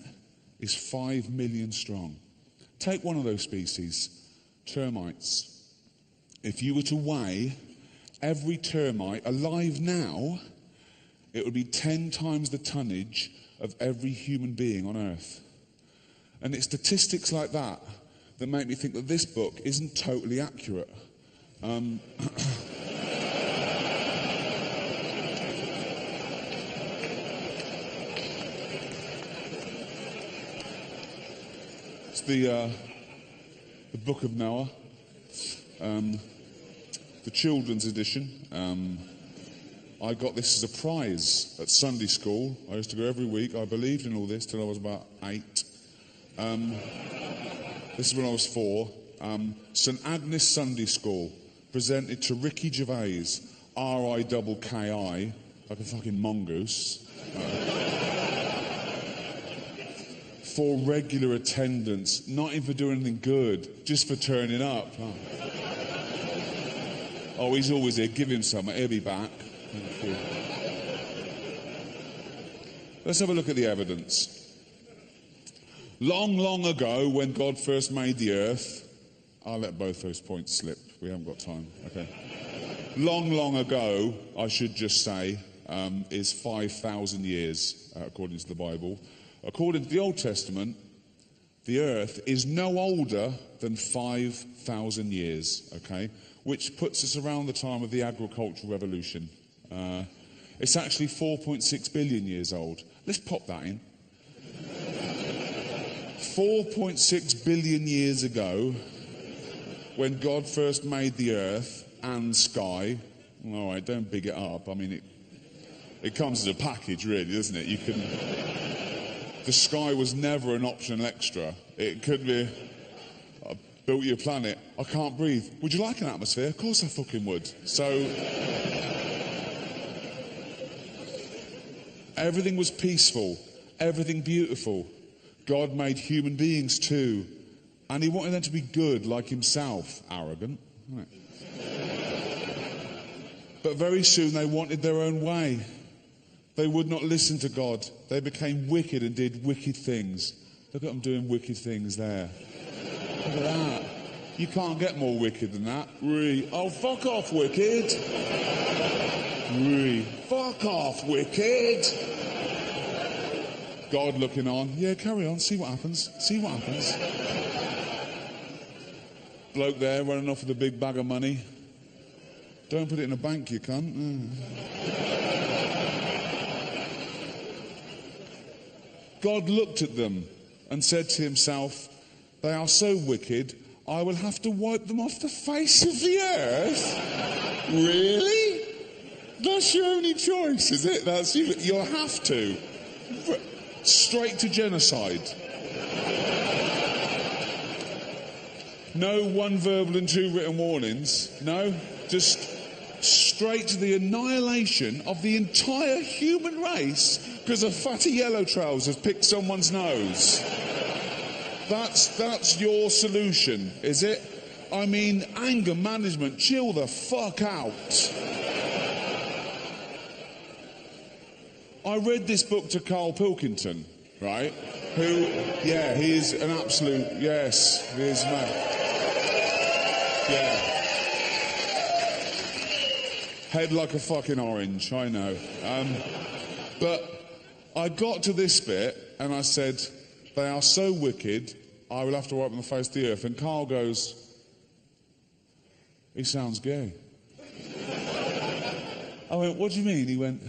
is 5 million strong. Take one of those species, termites. If you were to weigh every termite alive now, it would be 10 times the tonnage of every human being on Earth. And it's statistics like that that make me think that this book isn't totally accurate. It's the Book of Noah, the children's edition. I got this as a prize at Sunday school. I used to go every week. I believed in all this till I was about 8. This is when I was 4. St Agnes Sunday School, presented to Ricky Gervais, R-I-double-K-I, like a fucking mongoose. For regular attendance, not even for doing anything good, just for turning up. Oh, he's always here, give him some, he'll be back. Thank you. Let's have a look at the evidence. Long, long ago, when God first made the earth, I'll let both those points slip. We haven't got time. Okay. Long, long ago, I should just say, is 5,000 years, according to the Bible. According to the Old Testament, the earth is no older than 5,000 years, okay? Which puts us around the time of the agricultural revolution. It's actually 4.6 billion years old. Let's pop that in. 4.6 billion years ago, when God first made the earth and sky. All right, don't big it up. I mean, it comes as a package, really, doesn't it? You can. The sky was never an optional extra. It could be, I built you a planet. I can't breathe. Would you like an atmosphere? Of course I fucking would. So, everything was peaceful. Everything beautiful. God made human beings too. And he wanted them to be good like himself. Arrogant. Right. But very soon they wanted their own way. They would not listen to God. They became wicked and did wicked things. Look at them doing wicked things there. Look at that. You can't get more wicked than that. Really. Oh, fuck off, wicked. Really. Fuck off, wicked. God looking on. Yeah, carry on. See what happens. See what happens. Bloke there running off with a big bag of money. Don't put it in a bank, you cunt. God looked at them and said to himself, they are so wicked, I will have to wipe them off the face of the earth. Really? That's your only choice, is it? That's you. You'll have to. Straight to genocide. No 1 verbal and 2 written warnings. No, just straight to the annihilation of the entire human race because a fatty yellow trousers picked someone's nose. That's your solution, is it? I mean, anger management, chill the fuck out. I read this book to Carl Pilkington, right? Who, yeah, he is an absolute, yes, he is, man. Yeah. Head like a fucking orange, I know. But I got to this bit and I said, they are so wicked, I will have to wipe them on the face of the earth. And Carl goes, he sounds gay. I went, what do you mean? He went,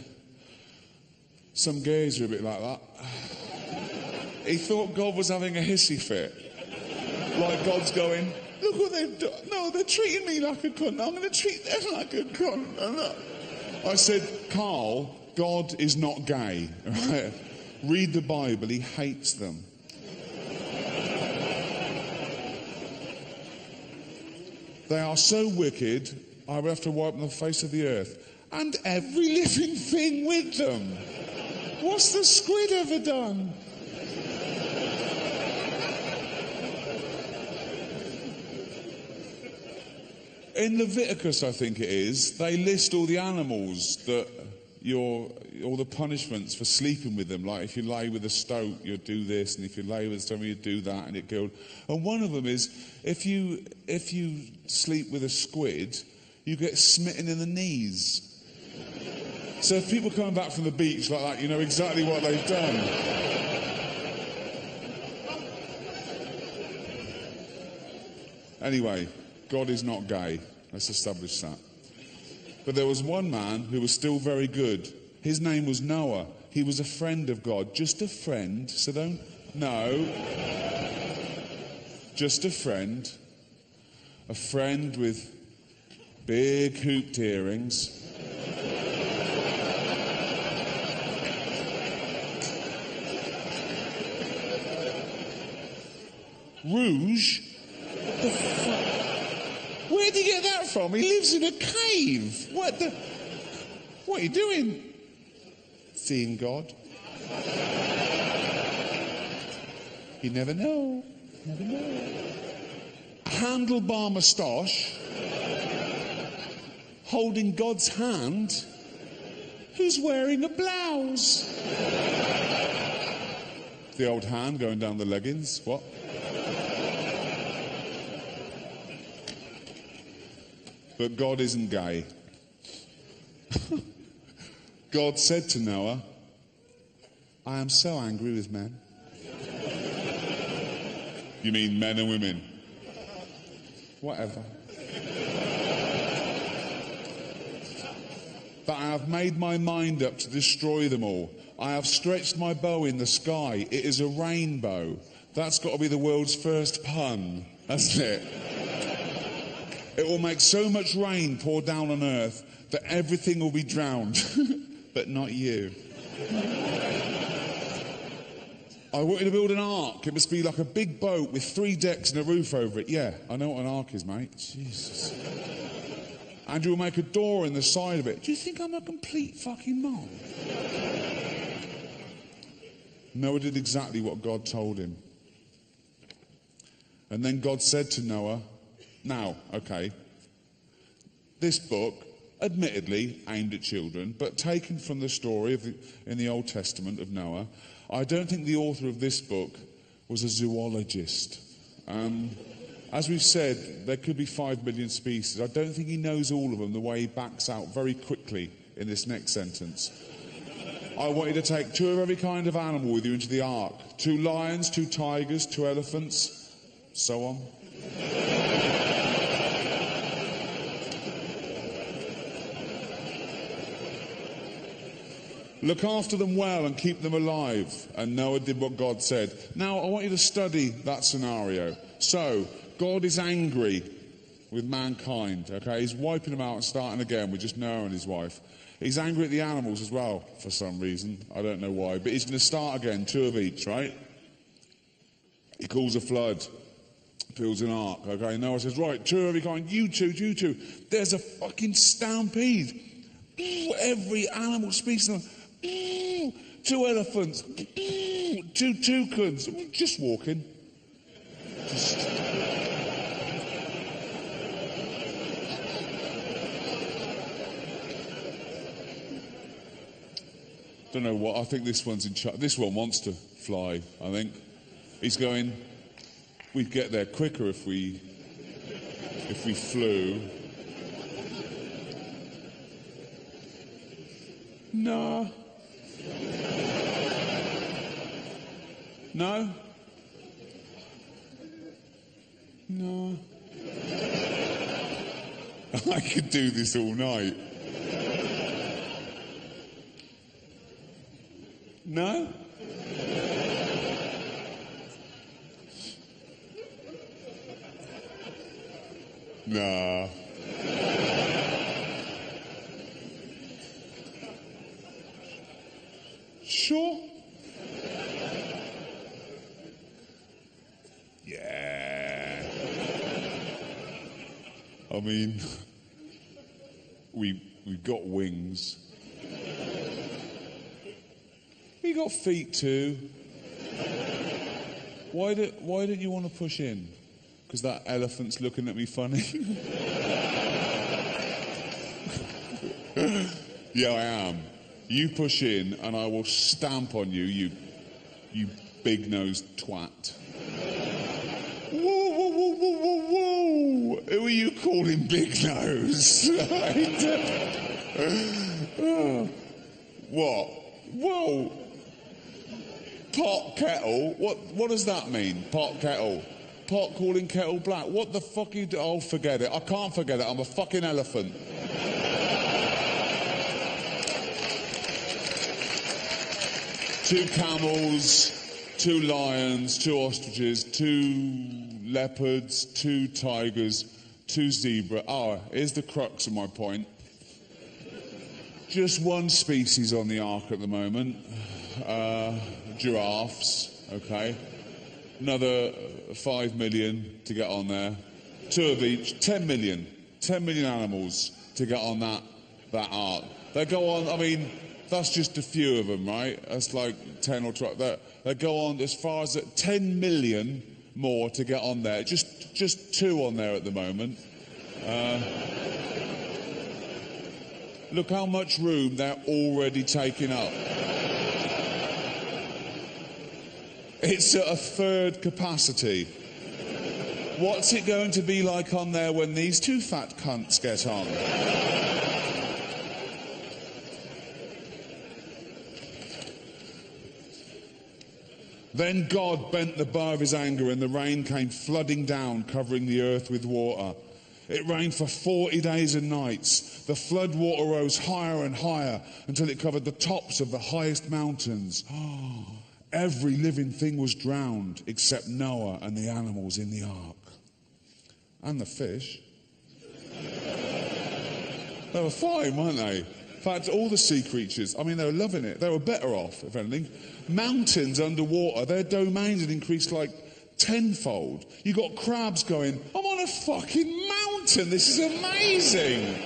some gays are a bit like that. He thought God was having a hissy fit. Like God's going, look what they've done. No, they're treating me like a cunt. I'm going to treat them like a cunt. I said, Carl, God is not gay. Right? Read the Bible. He hates them. They are so wicked, I will have to wipe them on the face of the earth. And every living thing with them. What's the squid ever done? In Leviticus, I think it is, they list all the animals that all the punishments for sleeping with them. Like if you lay with a stoat, you'll do this, and if you lay with somebody, you do that, and it killed. And one of them is if you sleep with a squid, you get smitten in the knees. So if people come back from the beach like that, you know exactly what they've done. Anyway, God is not gay. Let's establish that. But there was one man who was still very good. His name was Noah. He was a friend of God. Just a friend. So don't... No. Just a friend. A friend with big hooped earrings. Rouge? What the fuck? Where did he get that from? He lives in a cave. What are you doing? Seeing God. You never know. Never know. Handlebar moustache. Holding God's hand. Who's wearing a blouse? The old hand going down the leggings. What? But God isn't gay. God said to Noah, I am so angry with men. You mean men and women? Whatever. That I have made my mind up to destroy them all. I have stretched my bow in the sky. It is a rainbow. That's got to be the world's first pun, hasn't it? It will make so much rain pour down on earth that everything will be drowned, but not you. I wanted to build an ark. It must be like a big boat with 3 decks and a roof over it. Yeah, I know what an ark is, mate. Jesus. And you'll make a door in the side of it. Do you think I'm a complete fucking mom? Noah did exactly what God told him. And then God said to Noah, now, okay, this book, admittedly aimed at children, but taken from the story in the Old Testament of Noah, I don't think the author of this book was a zoologist. As we've said, there could be 5 million species. I don't think he knows all of them the way he backs out very quickly in this next sentence. I want you to take 2 of every kind of animal with you into the ark. 2 lions, 2 tigers, 2 elephants, so on. Look after them well and keep them alive. And Noah did what God said. Now, I want you to study that scenario. So, God is angry with mankind, okay? He's wiping them out and starting again with just Noah and his wife. He's angry at the animals as well, for some reason. I don't know why. But he's going to start again, 2 of each, right? He calls a flood. builds an ark. Okay, Noah says, right, two of you going, you two. There's a fucking stampede. Every animal species. 2 elephants. 2 toucans. Just walking. Don't know what. I think this one's in charge. This one wants to fly, I think. He's going, we'd get there quicker if we flew. No. No? No. I could do this all night. No? Nah. Sure? Yeah. I mean, we've got wings. We got feet too. Why don't you want to push in? Because that elephant's looking at me funny. Yeah, I am. You push in and I will stamp on you, you big-nosed twat. Whoa. Who are you calling big nose? What? Whoa. Pot kettle? What does that mean? Pot kettle? Pot calling kettle black? What the fuck are you doing? Oh, forget it. I can't forget it. I'm a fucking elephant. Two camels, 2 lions, 2 ostriches, 2 leopards, 2 tigers, 2 zebra. Oh, here's the crux of my point. Just one species on the ark at the moment. Giraffes, okay. Another 5 million to get on there. 2 of each, 10 million. 10 million animals to get on that ark. They go on, I mean, that's just a few of them, right? That's like 10 or 12. They go on as far as 10 million more to get on there. Just 2 on there at the moment. Look how much room they're already taking up. It's at a third capacity. What's it going to be like on there when these 2 fat cunts get on? Then God bent the bow of his anger, and the rain came flooding down, covering the earth with water. It rained for 40 days and nights. The flood water rose higher and higher until it covered the tops of the highest mountains. Every living thing was drowned except Noah and the animals in the ark. And the fish. They were fine, weren't they? In fact, all the sea creatures, I mean, they were loving it. They were better off, if anything. Mountains underwater, their domains had increased like tenfold. You got crabs going, I'm on a fucking mountain, this is amazing.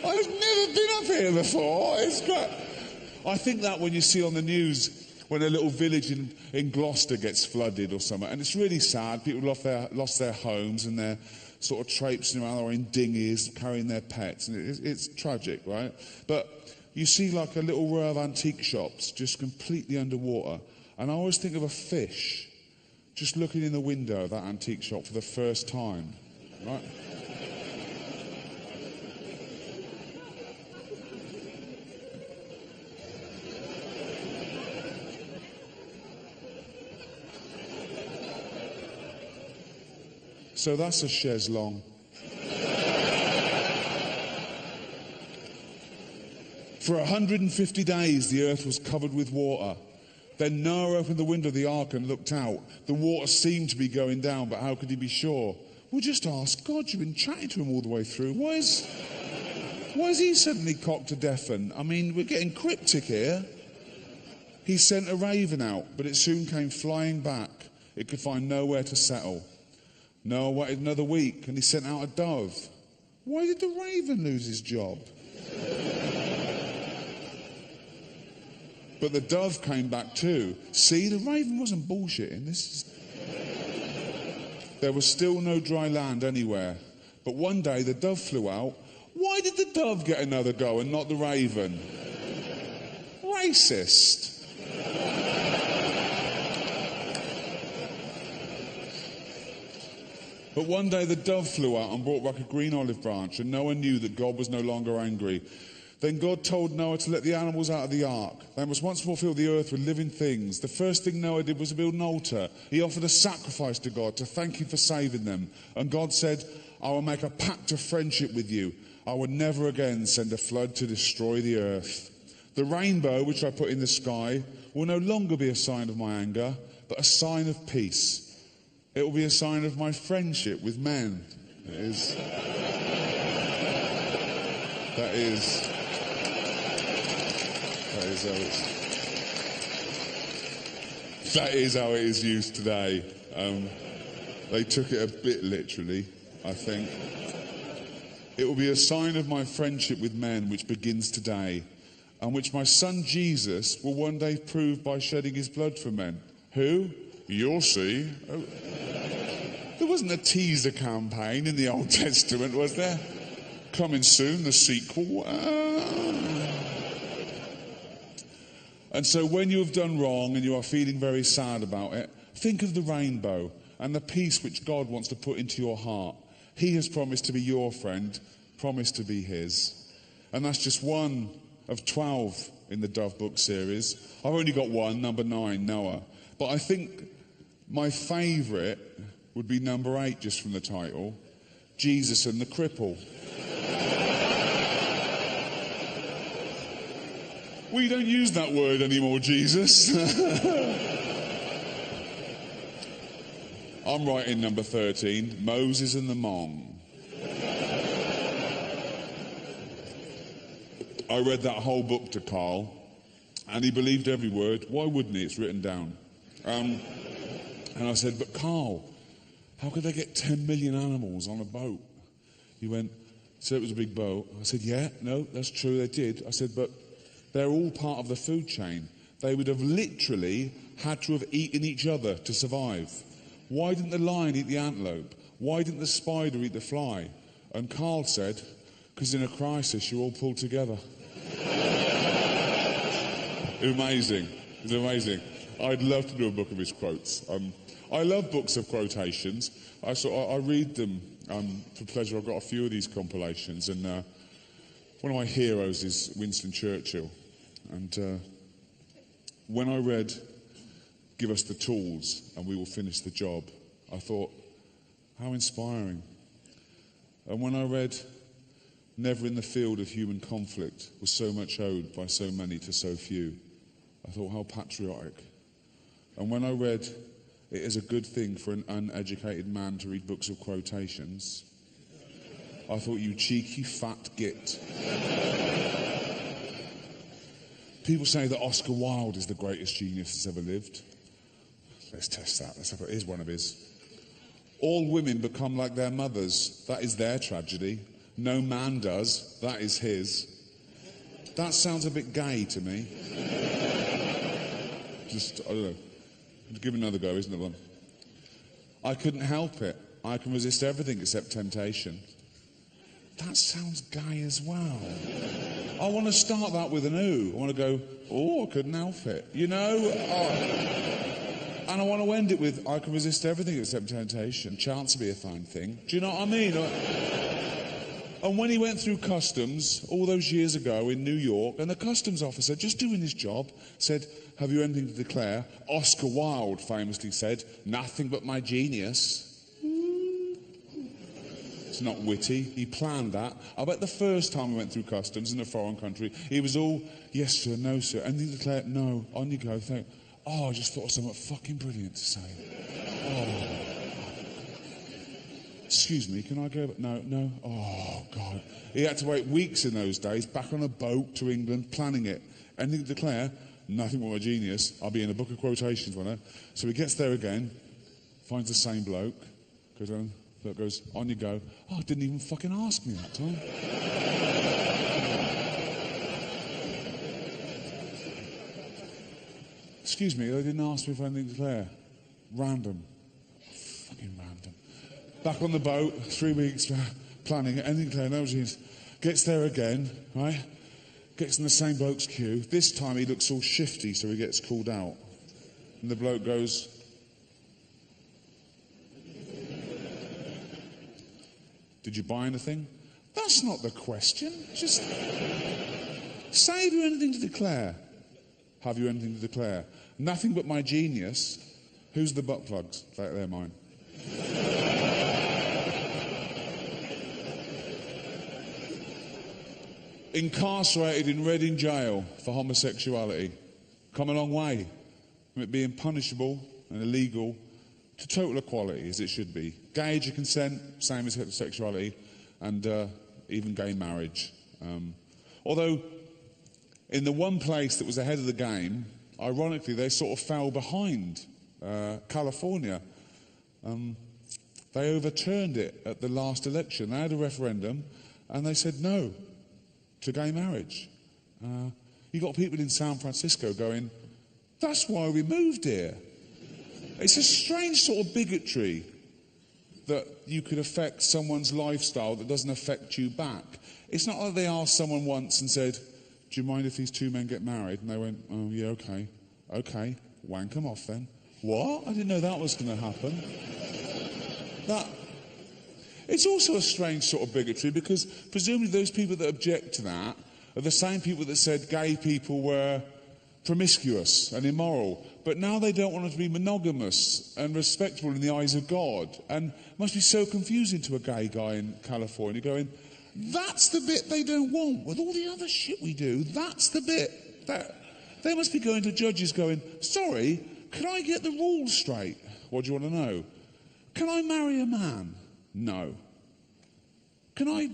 I've never been up here before, it's great. I think that when you see on the news, when a little village in Gloucester gets flooded or something, and it's really sad, people lost their homes and they're sort of traipsing around or in dinghies, carrying their pets, and it's tragic, right? But you see like a little row of antique shops just completely underwater, and I always think of a fish just looking in the window of that antique shop for the first time, right? So that's a chaise longue. For 150 days the earth was covered with water. Then Noah opened the window of the ark and looked out. The water seemed to be going down, but how could he be sure? Well, just ask God. You've been chatting to him all the way through. Why is he suddenly cocked a deafen? I mean, we're getting cryptic here. He sent a raven out, but it soon came flying back. It could find nowhere to settle. Noah waited another week and he sent out a dove. Why did the raven lose his job? But the dove came back too. See, the raven wasn't bullshitting. There was still no dry land anywhere. But one day the dove flew out. Why did the dove get another go and not the raven? Racist. But one day the dove flew out and brought back a green olive branch, and Noah knew that God was no longer angry. Then God told Noah to let the animals out of the ark. They must once more fill the earth with living things. The first thing Noah did was to build an altar. He offered a sacrifice to God to thank him for saving them. And God said, I will make a pact of friendship with you. I will never again send a flood to destroy the earth. The rainbow, which I put in the sky, will no longer be a sign of my anger, but a sign of peace. It will be a sign of my friendship with men. That is how it is used today. They took it a bit literally, I think. It will be a sign of my friendship with men, which begins today, and which my son Jesus will one day prove by shedding his blood for men. Who? You'll see. Oh. There wasn't a teaser campaign in the Old Testament, was there? Coming soon, the sequel. And so when you have done wrong and you are feeling very sad about it, think of the rainbow and the peace which God wants to put into your heart. He has promised to be your friend, promised to be his. And that's just one of 12 in the Dove book series. I've only got one, number 9, Noah. But I think my favourite would be number 8, just from the title, Jesus and the cripple. We don't use that word anymore, Jesus. I'm writing number 13, Moses and the Mong. I read that whole book to Carl, and he believed every word. Why wouldn't he? It's written down. And I said, but Carl, how could they get 10 million animals on a boat? He went, so it was a big boat. I said, yeah, no, that's true, they did. I said, but they're all part of the food chain. They would have literally had to have eaten each other to survive. Why didn't the lion eat the antelope? Why didn't the spider eat the fly? And Carl said, because in a crisis you all pull together. Amazing. It's amazing. I'd love to do a book of his quotes. I love books of quotations. I read them for pleasure. I've got a few of these compilations, and one of my heroes is Winston Churchill. And when I read Give Us the Tools and We Will Finish the Job, I thought, how inspiring. And when I read Never in the Field of Human Conflict was so much owed by so many to so few, I thought, how patriotic. And when I read It is a Good Thing for an Uneducated Man to Read Books of Quotations, I thought, you cheeky fat git. People say that Oscar Wilde is the greatest genius that's ever lived. Let's test that. Here's one of his. All women become like their mothers. That is their tragedy. No man does. That is his. That sounds a bit gay to me. Just, I don't know. Give it another go, isn't it one? I couldn't help it. I can resist everything except temptation. That sounds gay as well. I want to start that with an ooh. I want to go, oh, I couldn't help it. You know? And I want to end it with, I can resist everything except temptation. Chance to be a fine thing. Do you know what I mean? And when he went through customs all those years ago in New York, and the customs officer, just doing his job, said, have you anything to declare? Oscar Wilde famously said, nothing but my genius. It's not witty. He planned that. I bet the first time we went through customs in a foreign country, he was all, yes, sir, no, sir. Anything to declare? No. On you go. Thank. Oh, I just thought of something fucking brilliant to say. Oh. Excuse me, can I go? No. Oh, God. He had to wait weeks in those days, back on a boat to England, planning it. Anything to declare? Nothing but my genius. I'll be in a book of quotations, won't I? So he gets there again, finds the same bloke, Goes on, look, goes, on you go. Oh, didn't even fucking ask me that time. Excuse me, they didn't ask me if anything to declare. Random. Fucking random. Back on the boat, 3 weeks planning, anything to declare, no jeans. Gets there again, right? Gets in the same bloke's queue. This time he looks all shifty, so he gets called out. And the bloke goes, did you buy anything? That's not the question. Just say, have you anything to declare? Have you anything to declare? Nothing but my genius. Who's the butt plugs? They're mine. Incarcerated in Reading jail for homosexuality. Come a long way from it being punishable and illegal to total equality, as it should be. Gay age of consent, same as heterosexuality, and even gay marriage. Although, in the one place that was ahead of the game, ironically, they sort of fell behind California. They overturned it at the last election. They had a referendum, and they said no to gay marriage. You got people in San Francisco going, that's why we moved here. It's a strange sort of bigotry that you could affect someone's lifestyle that doesn't affect you back. It's not like they asked someone once and said, do you mind if these two men get married? And they went, oh, yeah, okay. Okay, wank them off then. What? I didn't know that was going to happen. It's also a strange sort of bigotry because presumably those people that object to that are the same people that said gay people were promiscuous and immoral, but now they don't want them to be monogamous and respectable in the eyes of God. And it must be so confusing to a gay guy in California going, that's the bit they don't want with all the other shit we do. That's the bit that they must be going to judges going, sorry, can I get the rules straight? What do you want to know? Can I marry a man? No. Can I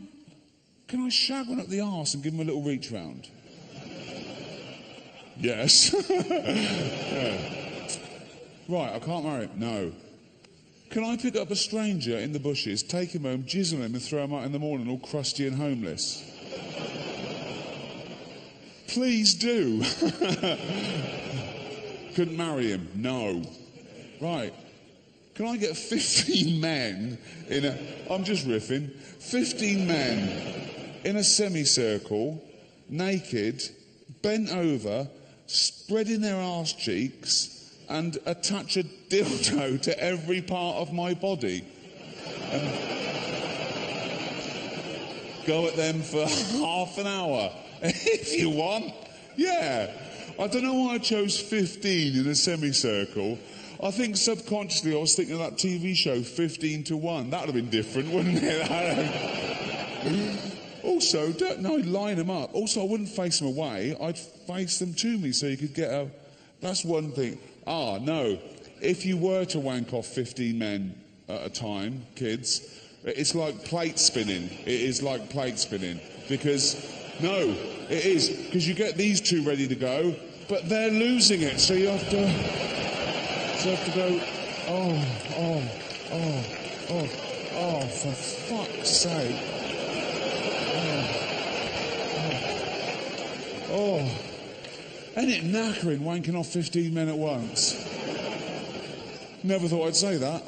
shag one up the arse and give him a little reach round? Yes. Yeah. Right, I can't marry him. No. Can I pick up a stranger in the bushes, take him home, jizz on him and throw him out in the morning all crusty and homeless? Please do. Couldn't marry him? No. Right. Can I get 15 men in a... I'm just riffing. 15 men in a semicircle, naked, bent over, spreading their arse cheeks, and attach a dildo to every part of my body. And go at them for half an hour. If you want. Yeah. I don't know why I chose 15 in a semicircle. I think subconsciously I was thinking of that TV show, 15 to 1. That would have been different, wouldn't it? Also, I'd line them up. Also, I wouldn't face them away. I'd face them to me so you could get a... That's one thing. No. If you were to wank off 15 men at a time, kids, it's like plate spinning. It is like plate spinning. Because, no, it is. Because you get these two ready to go, but they're losing it. So you have to... So you have to go, for fuck's sake. Ain't it knackering wanking off 15 men at once? Never thought I'd say that.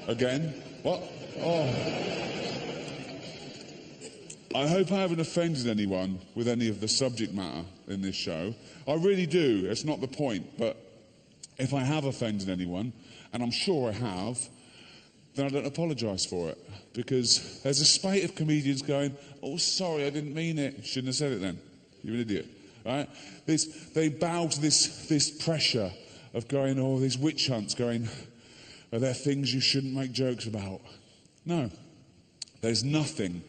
Again? What? I hope I haven't offended anyone with any of the subject matter in this show. I really do. It's not the point, but if I have offended anyone, and I'm sure I have, then I don't apologise for it. Because there's a spate of comedians going, oh, sorry, I didn't mean it. Shouldn't have said it then. You're an idiot. Right? They bow to this pressure of going, oh, these witch hunts going, are there things you shouldn't make jokes about? No. There's nothing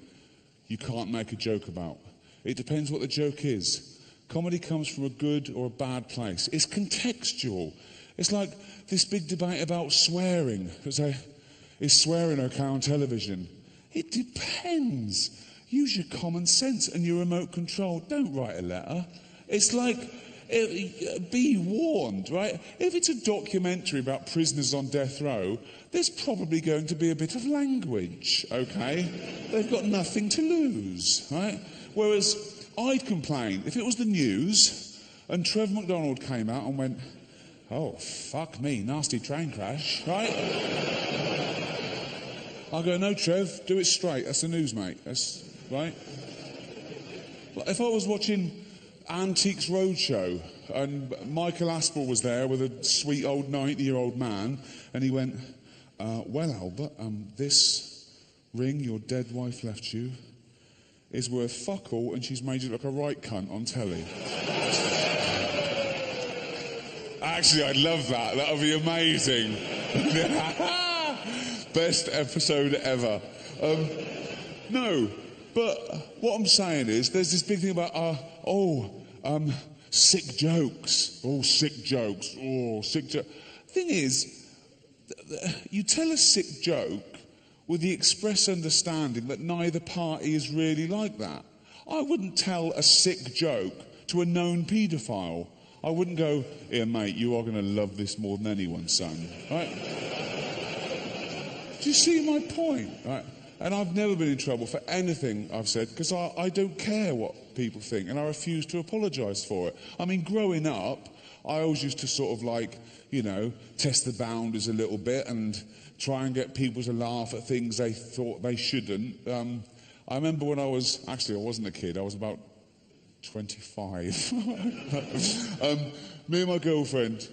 you can't make a joke about. It depends what the joke is. Comedy comes from a good or a bad place. It's contextual. It's like this big debate about swearing. Is swearing okay on television? It depends. Use your common sense and your remote control. Don't write a letter. It's like Be warned, right? If it's a documentary about prisoners on death row, there's probably going to be a bit of language, okay? They've got nothing to lose, right? Whereas I'd complain if it was the news and Trevor McDonald came out and went, oh, fuck me, nasty train crash, right? I'll go, no, Trev, do it straight. That's the news, mate. That's right. If I was watching Antiques Roadshow and Michael Aspel was there with a sweet old 90-year-old man, and he went, well, Albert, this ring your dead wife left you is worth fuck all, and she's made you look a right cunt on telly. Actually, I'd love that. That would be amazing. Best episode ever. No, but what I'm saying is there's this big thing about, sick jokes. Oh, sick jokes. Oh, sick joke. Thing is, you tell a sick joke with the express understanding that neither party is really like that. I wouldn't tell a sick joke to a known paedophile. I wouldn't go, here, mate, you are going to love this more than anyone, son. Right? Do you see my point? Right? And I've never been in trouble for anything I've said because I don't care what people think and I refuse to apologise for it. I mean, growing up, I always used to sort of like, test the boundaries a little bit and try and get people to laugh at things they thought they shouldn't. I remember when I wasn't a kid, I was about 25. Me and my girlfriend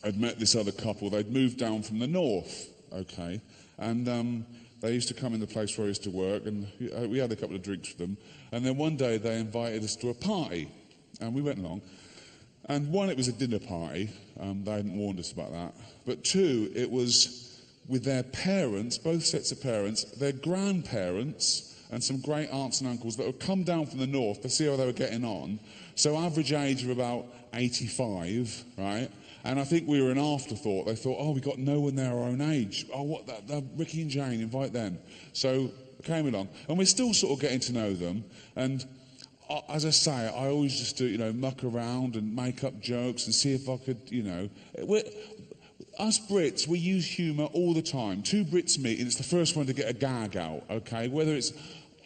had met this other couple. They'd moved down from the north, okay, and they used to come in the place where I used to work, and we had a couple of drinks with them. And then one day they invited us to a party, and we went along. And one, it was a dinner party. They hadn't warned us about that. But two, it was with their parents, both sets of parents, their grandparents, and some great aunts and uncles that had come down from the north to see how they were getting on. So average age of about 85, right? And I think we were an afterthought. They thought, oh, we got no one there our own age. Oh, what, Ricky and Jane, invite them. So I came along. And we're still sort of getting to know them. And as I say, I always just do, muck around and make up jokes and see if I could, us Brits, we use humour all the time. Two Brits meet and it's the first one to get a gag out, okay? Whether it's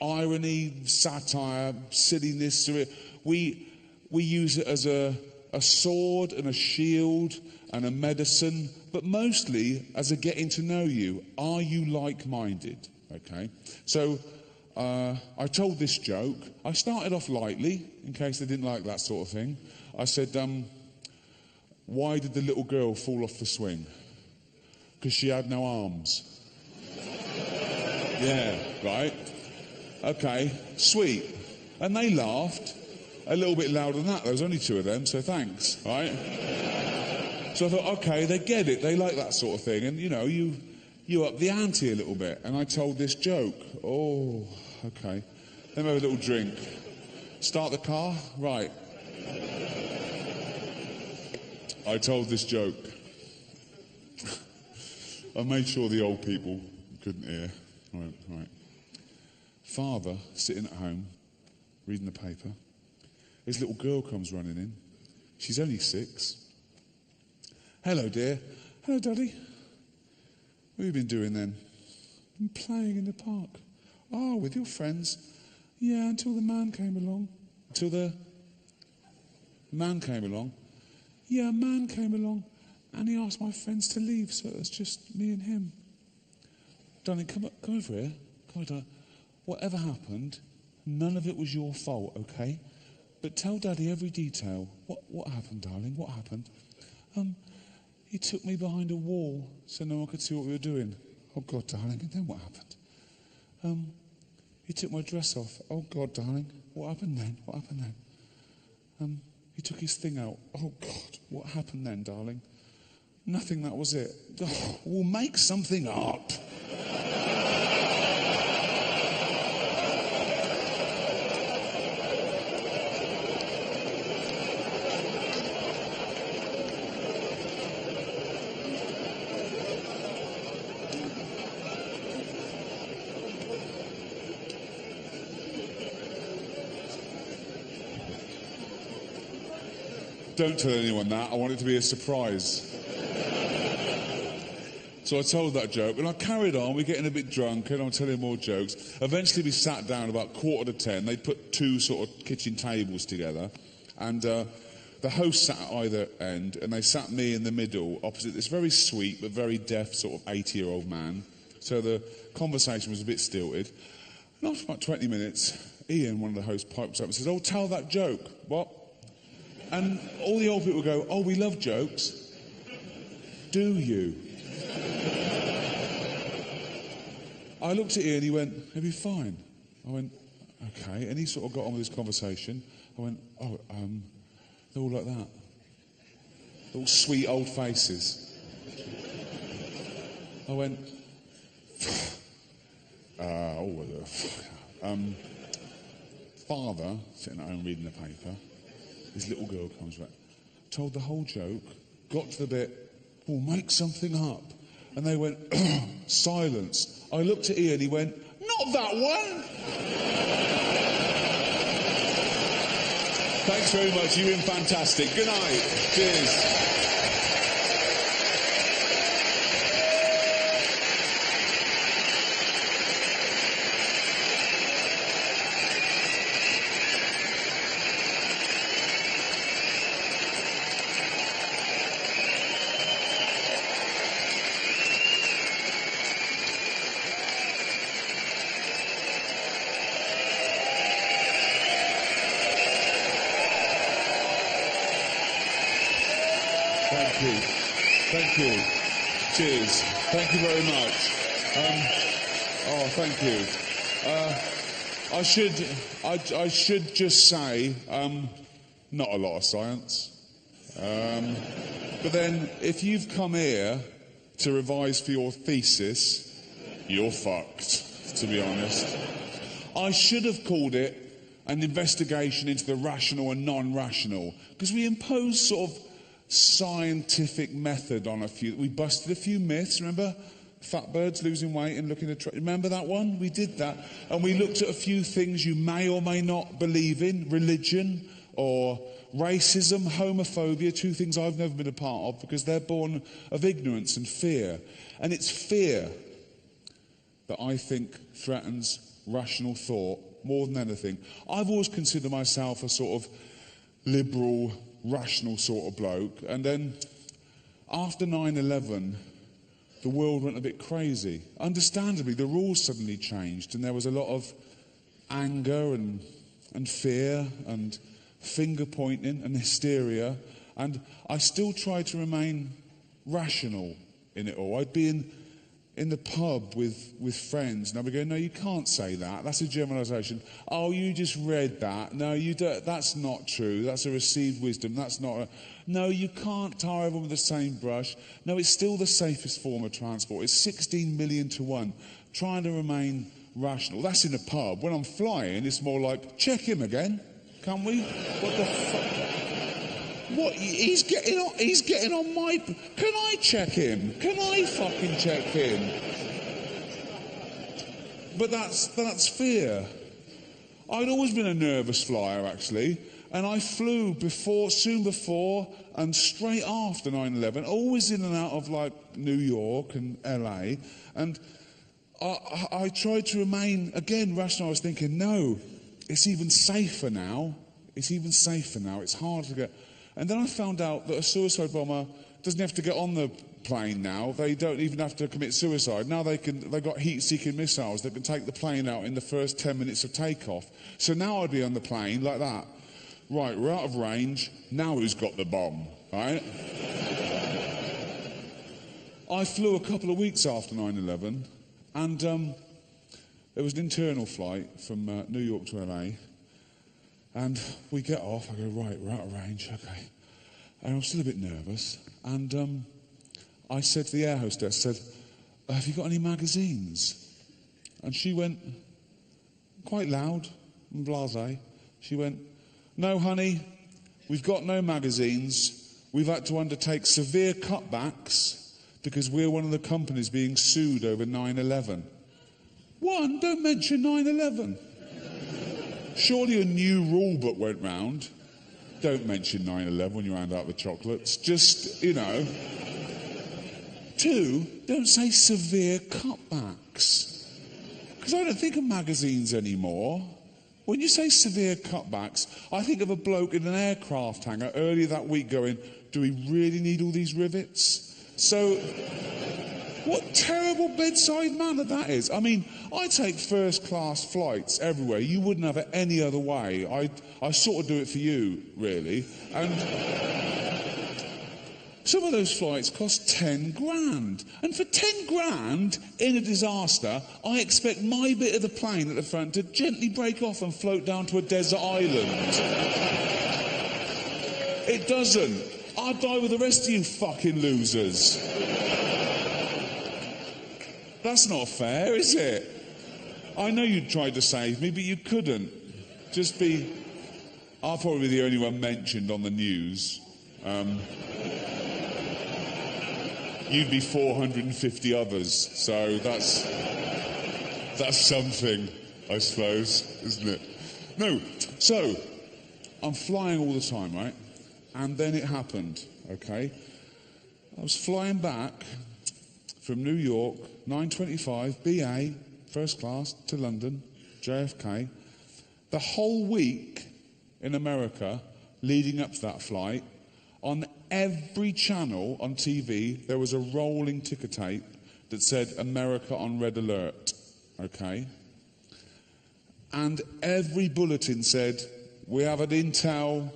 irony, satire, silliness, we use it as a sword and a shield and a medicine, but mostly as a getting to know you. Are you like-minded? Okay? So I told this joke. I started off lightly, in case they didn't like that sort of thing. I said, why did the little girl fall off the swing? Because she had no arms. Yeah, right? Okay, sweet. And they laughed. A little bit louder than that. There was only two of them, so thanks, right? So I thought, okay, they get it. They like that sort of thing. And, you up the ante a little bit. And I told this joke. Oh, okay. Let me have a little drink. Start the car? Right. I told this joke. I made sure the old people couldn't hear. Right. Father, sitting at home, reading the paper. His little girl comes running in. She's only 6. Hello, dear. Hello, Daddy. What have you been doing then? I'm playing in the park. Oh, with your friends? Yeah, until the man came along. Until the man came along? Yeah, a man came along and he asked my friends to leave, so it was just me and him. Darling, come over here. Come on, darling. Whatever happened, none of it was your fault, okay? But tell Daddy every detail. What happened, darling? What happened? He took me behind a wall so no one could see what we were doing. Oh, God, darling. And then what happened? He took my dress off. Oh, God, darling. What happened then? What happened then? He took his thing out. Oh, God. What happened then, darling? Nothing, that was it. Oh, we'll make something up. don't tell anyone that. I want it to be a surprise. So I told that joke, and I carried on. We're getting a bit drunk, and I'm telling more jokes. Eventually, we sat down about 9:45. They put two sort of kitchen tables together, and the host sat at either end, and they sat me in the middle, opposite this very sweet but very deaf sort of 80-year-old man. So the conversation was a bit stilted. And after about 20 minutes, Ian, one of the hosts, pipes up and says, "Oh, tell that joke." What? And all the old people go, "Oh, we love jokes." Do you? I looked at Ian, he went, "Are you fine?" I went, "Okay." And he sort of got on with his conversation. I went, "Oh, they're all like that. They're all sweet old faces." I went, father, sitting at home reading the paper, his little girl comes back, told the whole joke, got to the bit, "We'll make something up." And they went, silence. I looked at Ian, he went, "Not that one." Thanks very much, you've been fantastic. Good night. Cheers. Thank you. Cheers. Thank you very much. Thank you. I should just say, not a lot of science. But then, if you've come here to revise for your thesis, you're fucked, to be honest. I should have called it an investigation into the rational and non-rational, because we impose sort of scientific method on a few. We busted a few myths, remember? Fat birds losing weight and looking at... Remember that one? We did that. And we looked at a few things you may or may not believe in. Religion or racism, homophobia, two things I've never been a part of because they're born of ignorance and fear. And it's fear that I think threatens rational thought more than anything. I've always considered myself a sort of liberal, rational sort of bloke, and then after 9/11 the world went a bit crazy. Understandably, the rules suddenly changed and there was a lot of anger and fear and finger pointing and hysteria, and I still tried to remain rational in it all. I'd be in the pub with friends, and I'd be going, "No, you can't say that. That's a generalisation. Oh, you just read that. No, you don't. That's not true. That's a received wisdom. That's not. No, you can't tar everyone with the same brush. No, it's still the safest form of transport. It's 16 million to 1. Trying to remain rational. That's in a pub. When I'm flying, it's more like, check him again. Can we? What the fuck? What? He's getting on my... Can I check him? Can I fucking check him? But that's fear. I'd always been a nervous flyer, actually, and I flew soon before and straight after 9/11, always in and out of, like, New York and LA, and I tried to remain, again, rational. I was thinking, no, it's even safer now. It's even safer now. It's hard to get... And then I found out that a suicide bomber doesn't have to get on the plane now. They don't even have to commit suicide. Now they've got heat-seeking missiles that can take the plane out in the first 10 minutes of takeoff. So now I'd be on the plane like that. Right, we're out of range. Now who's got the bomb, right? I flew a couple of weeks after 9/11, and it was an internal flight from New York to LA. And we get off, I go, right, we're out of range, okay. And I'm still a bit nervous. And I said to the air hostess, have you got any magazines? And she went, quite loud and blasé, she went, no, honey, we've got no magazines. We've had to undertake severe cutbacks because we're one of the companies being sued over 9/11. One, don't mention 9/11. Surely a new rule book went round. don't mention 9/11 when you hand out the chocolates. Just, you know. 2, don't say severe cutbacks. Because I don't think of magazines anymore. When you say severe cutbacks, I think of a bloke in an aircraft hangar earlier that week going, do we really need all these rivets? So, what terrible bedside manner that is. I mean, I take first-class flights everywhere. You wouldn't have it any other way. I sort of do it for you, really. And some of those flights cost 10 grand. And for 10 grand, in a disaster, I expect my bit of the plane at the front to gently break off and float down to a desert island. It doesn't. I'd die with the rest of you fucking losers. That's not fair, is it? I know you tried to save me, but you couldn't. I'll probably be the only one mentioned on the news. You'd be 450 others, so that's something, I suppose, isn't it? No, so, I'm flying all the time, right? And then it happened, okay? I was flying back from New York, 9:25, BA, first class, to London, JFK. The whole week in America, leading up to that flight, on every channel on TV, there was a rolling ticker tape that said America on red alert, okay? And every bulletin said, we have an intel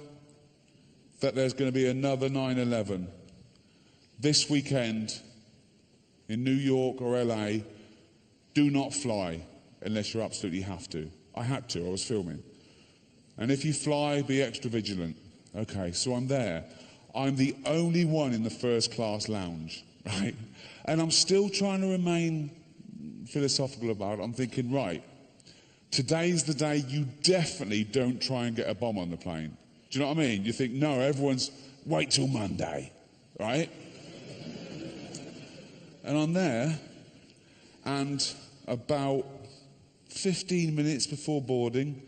that there's going to be another 9/11 this weekend in New York or LA. Do not fly unless you absolutely have to. I had to, I was filming. And if you fly, be extra vigilant. Okay, so I'm there. I'm the only one in the first class lounge, right? And I'm still trying to remain philosophical about it. I'm thinking, right, today's the day you definitely don't try and get a bomb on the plane. Do you know what I mean? You think, no, everyone's, wait till Monday, right? And I'm there, and about 15 minutes before boarding,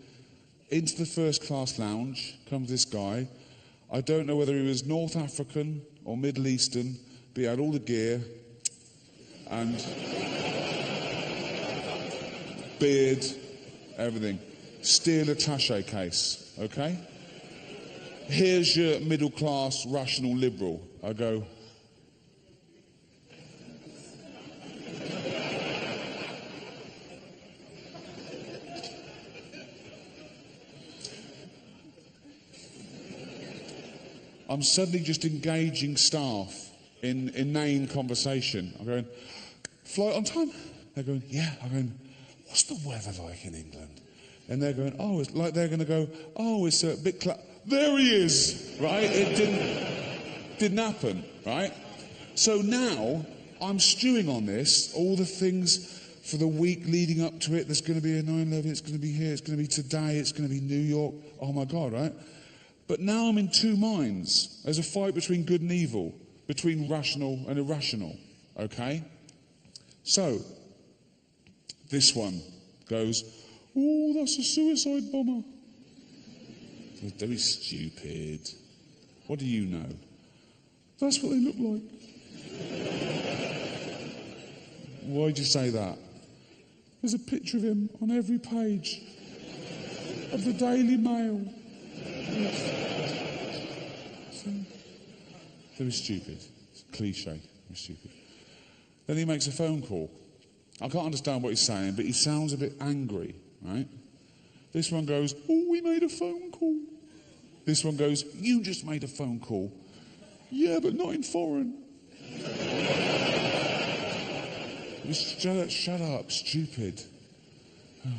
into the first class lounge comes this guy. I don't know whether he was North African or Middle Eastern, but he had all the gear and beard, everything. Steel attaché case, okay? Here's your middle-class, rational liberal. I go, I'm suddenly just engaging staff in inane conversation. I'm going, flight on time? They're going, yeah. I'm going, what's the weather like in England? And they're going, oh, it's like they're going to go, oh, it's a bit there he is, right? It didn't happen, right? So now I'm stewing on this, all the things for the week leading up to it. There's going to be a 9/11, it's going to be here, it's going to be today, it's going to be New York. Oh my God, right? But now I'm in two minds. There's a fight between good and evil, between rational and irrational, okay? So, this one goes, oh, that's a suicide bomber. Don't be stupid. What do you know? That's what they look like. Why'd you say that? There's a picture of him on every page of the Daily Mail. So, they were stupid. It's a cliche. They're stupid. Then he makes a phone call. I can't understand what he's saying, but he sounds a bit angry, right? This one goes, oh, we made a phone call. This one goes, you just made a phone call. Yeah, but not in foreign. Shut up, stupid. Oh,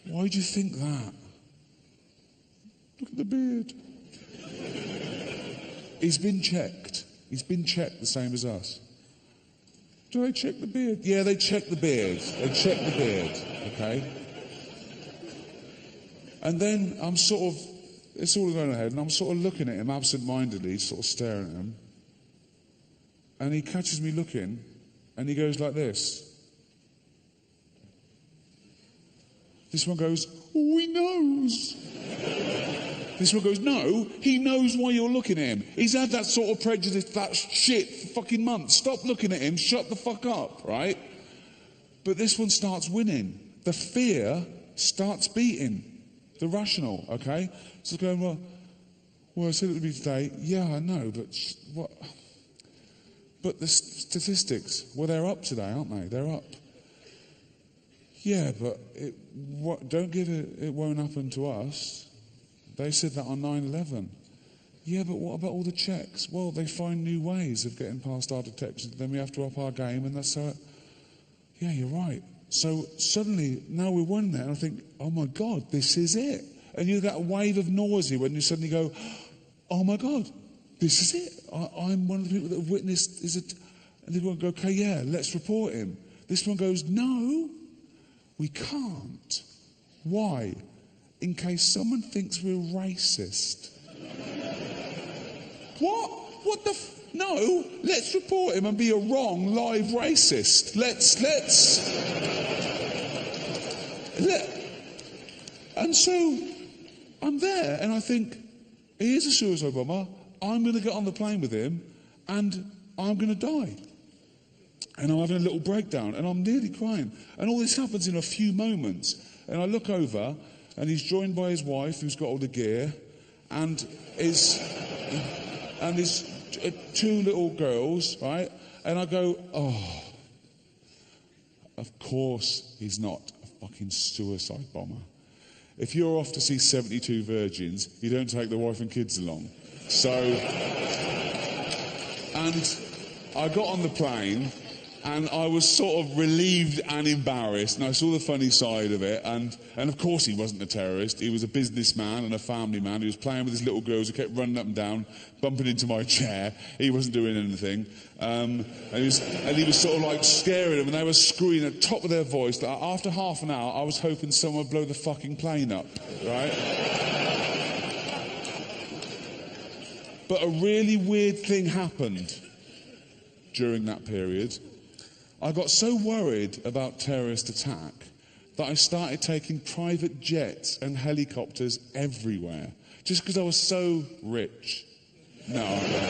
why do you think that? Look at the beard. He's been checked. He's been checked the same as us. Do they check the beard? Yeah, they check the beard. They check the beard, okay? And then I'm sort of, it's all going ahead, and I'm sort of looking at him absent-mindedly, sort of staring at him. And he catches me looking, and he goes like this. This one goes, oh, he knows. This one goes, no, he knows why you're looking at him. He's had that sort of prejudice, that shit for fucking months. Stop looking at him, shut the fuck up, right? But this one starts winning. The fear starts beating the rational, okay? So it's going, well, I said it would be today. Yeah, I know, but what? But the statistics, well, they're up today, aren't they? They're up. Yeah, but don't give it won't happen to us. They said that on 9/11. Yeah, but what about all the checks? Well, they find new ways of getting past our detection. Then we have to up our game, and that's how. Yeah, you're right. So suddenly, now we're one there, and I think, oh my God, this is it. And you get a wave of nausea when you suddenly go, oh my God, this is it. I'm one of the people that have witnessed. And they go, okay, yeah, let's report him. This one goes, no, we can't. Why? In case someone thinks we're racist. What? What the no, let's report him and be a wrong live racist. And so I'm there and I think, here's a suicide bomber. I'm going to get on the plane with him and I'm going to die. And I'm having a little breakdown and I'm nearly crying. And all this happens in a few moments. And I look over and he's joined by his wife who's got all the gear and his two little girls, right? And I go, oh, of course he's not a fucking suicide bomber. If you're off to see 72 virgins, you don't take the wife and kids along. So, and I got on the plane and I was sort of relieved and embarrassed, and I saw the funny side of it, and of course he wasn't a terrorist. He was a businessman and a family man. He was playing with his little girls who kept running up and down, bumping into my chair. He wasn't doing anything. And he was sort of like scaring them, and they were screaming at the top of their voice that after half an hour I was hoping someone would blow the fucking plane up, right? But a really weird thing happened during that period. I got so worried about terrorist attack that I started taking private jets and helicopters everywhere, just because I was so rich. No,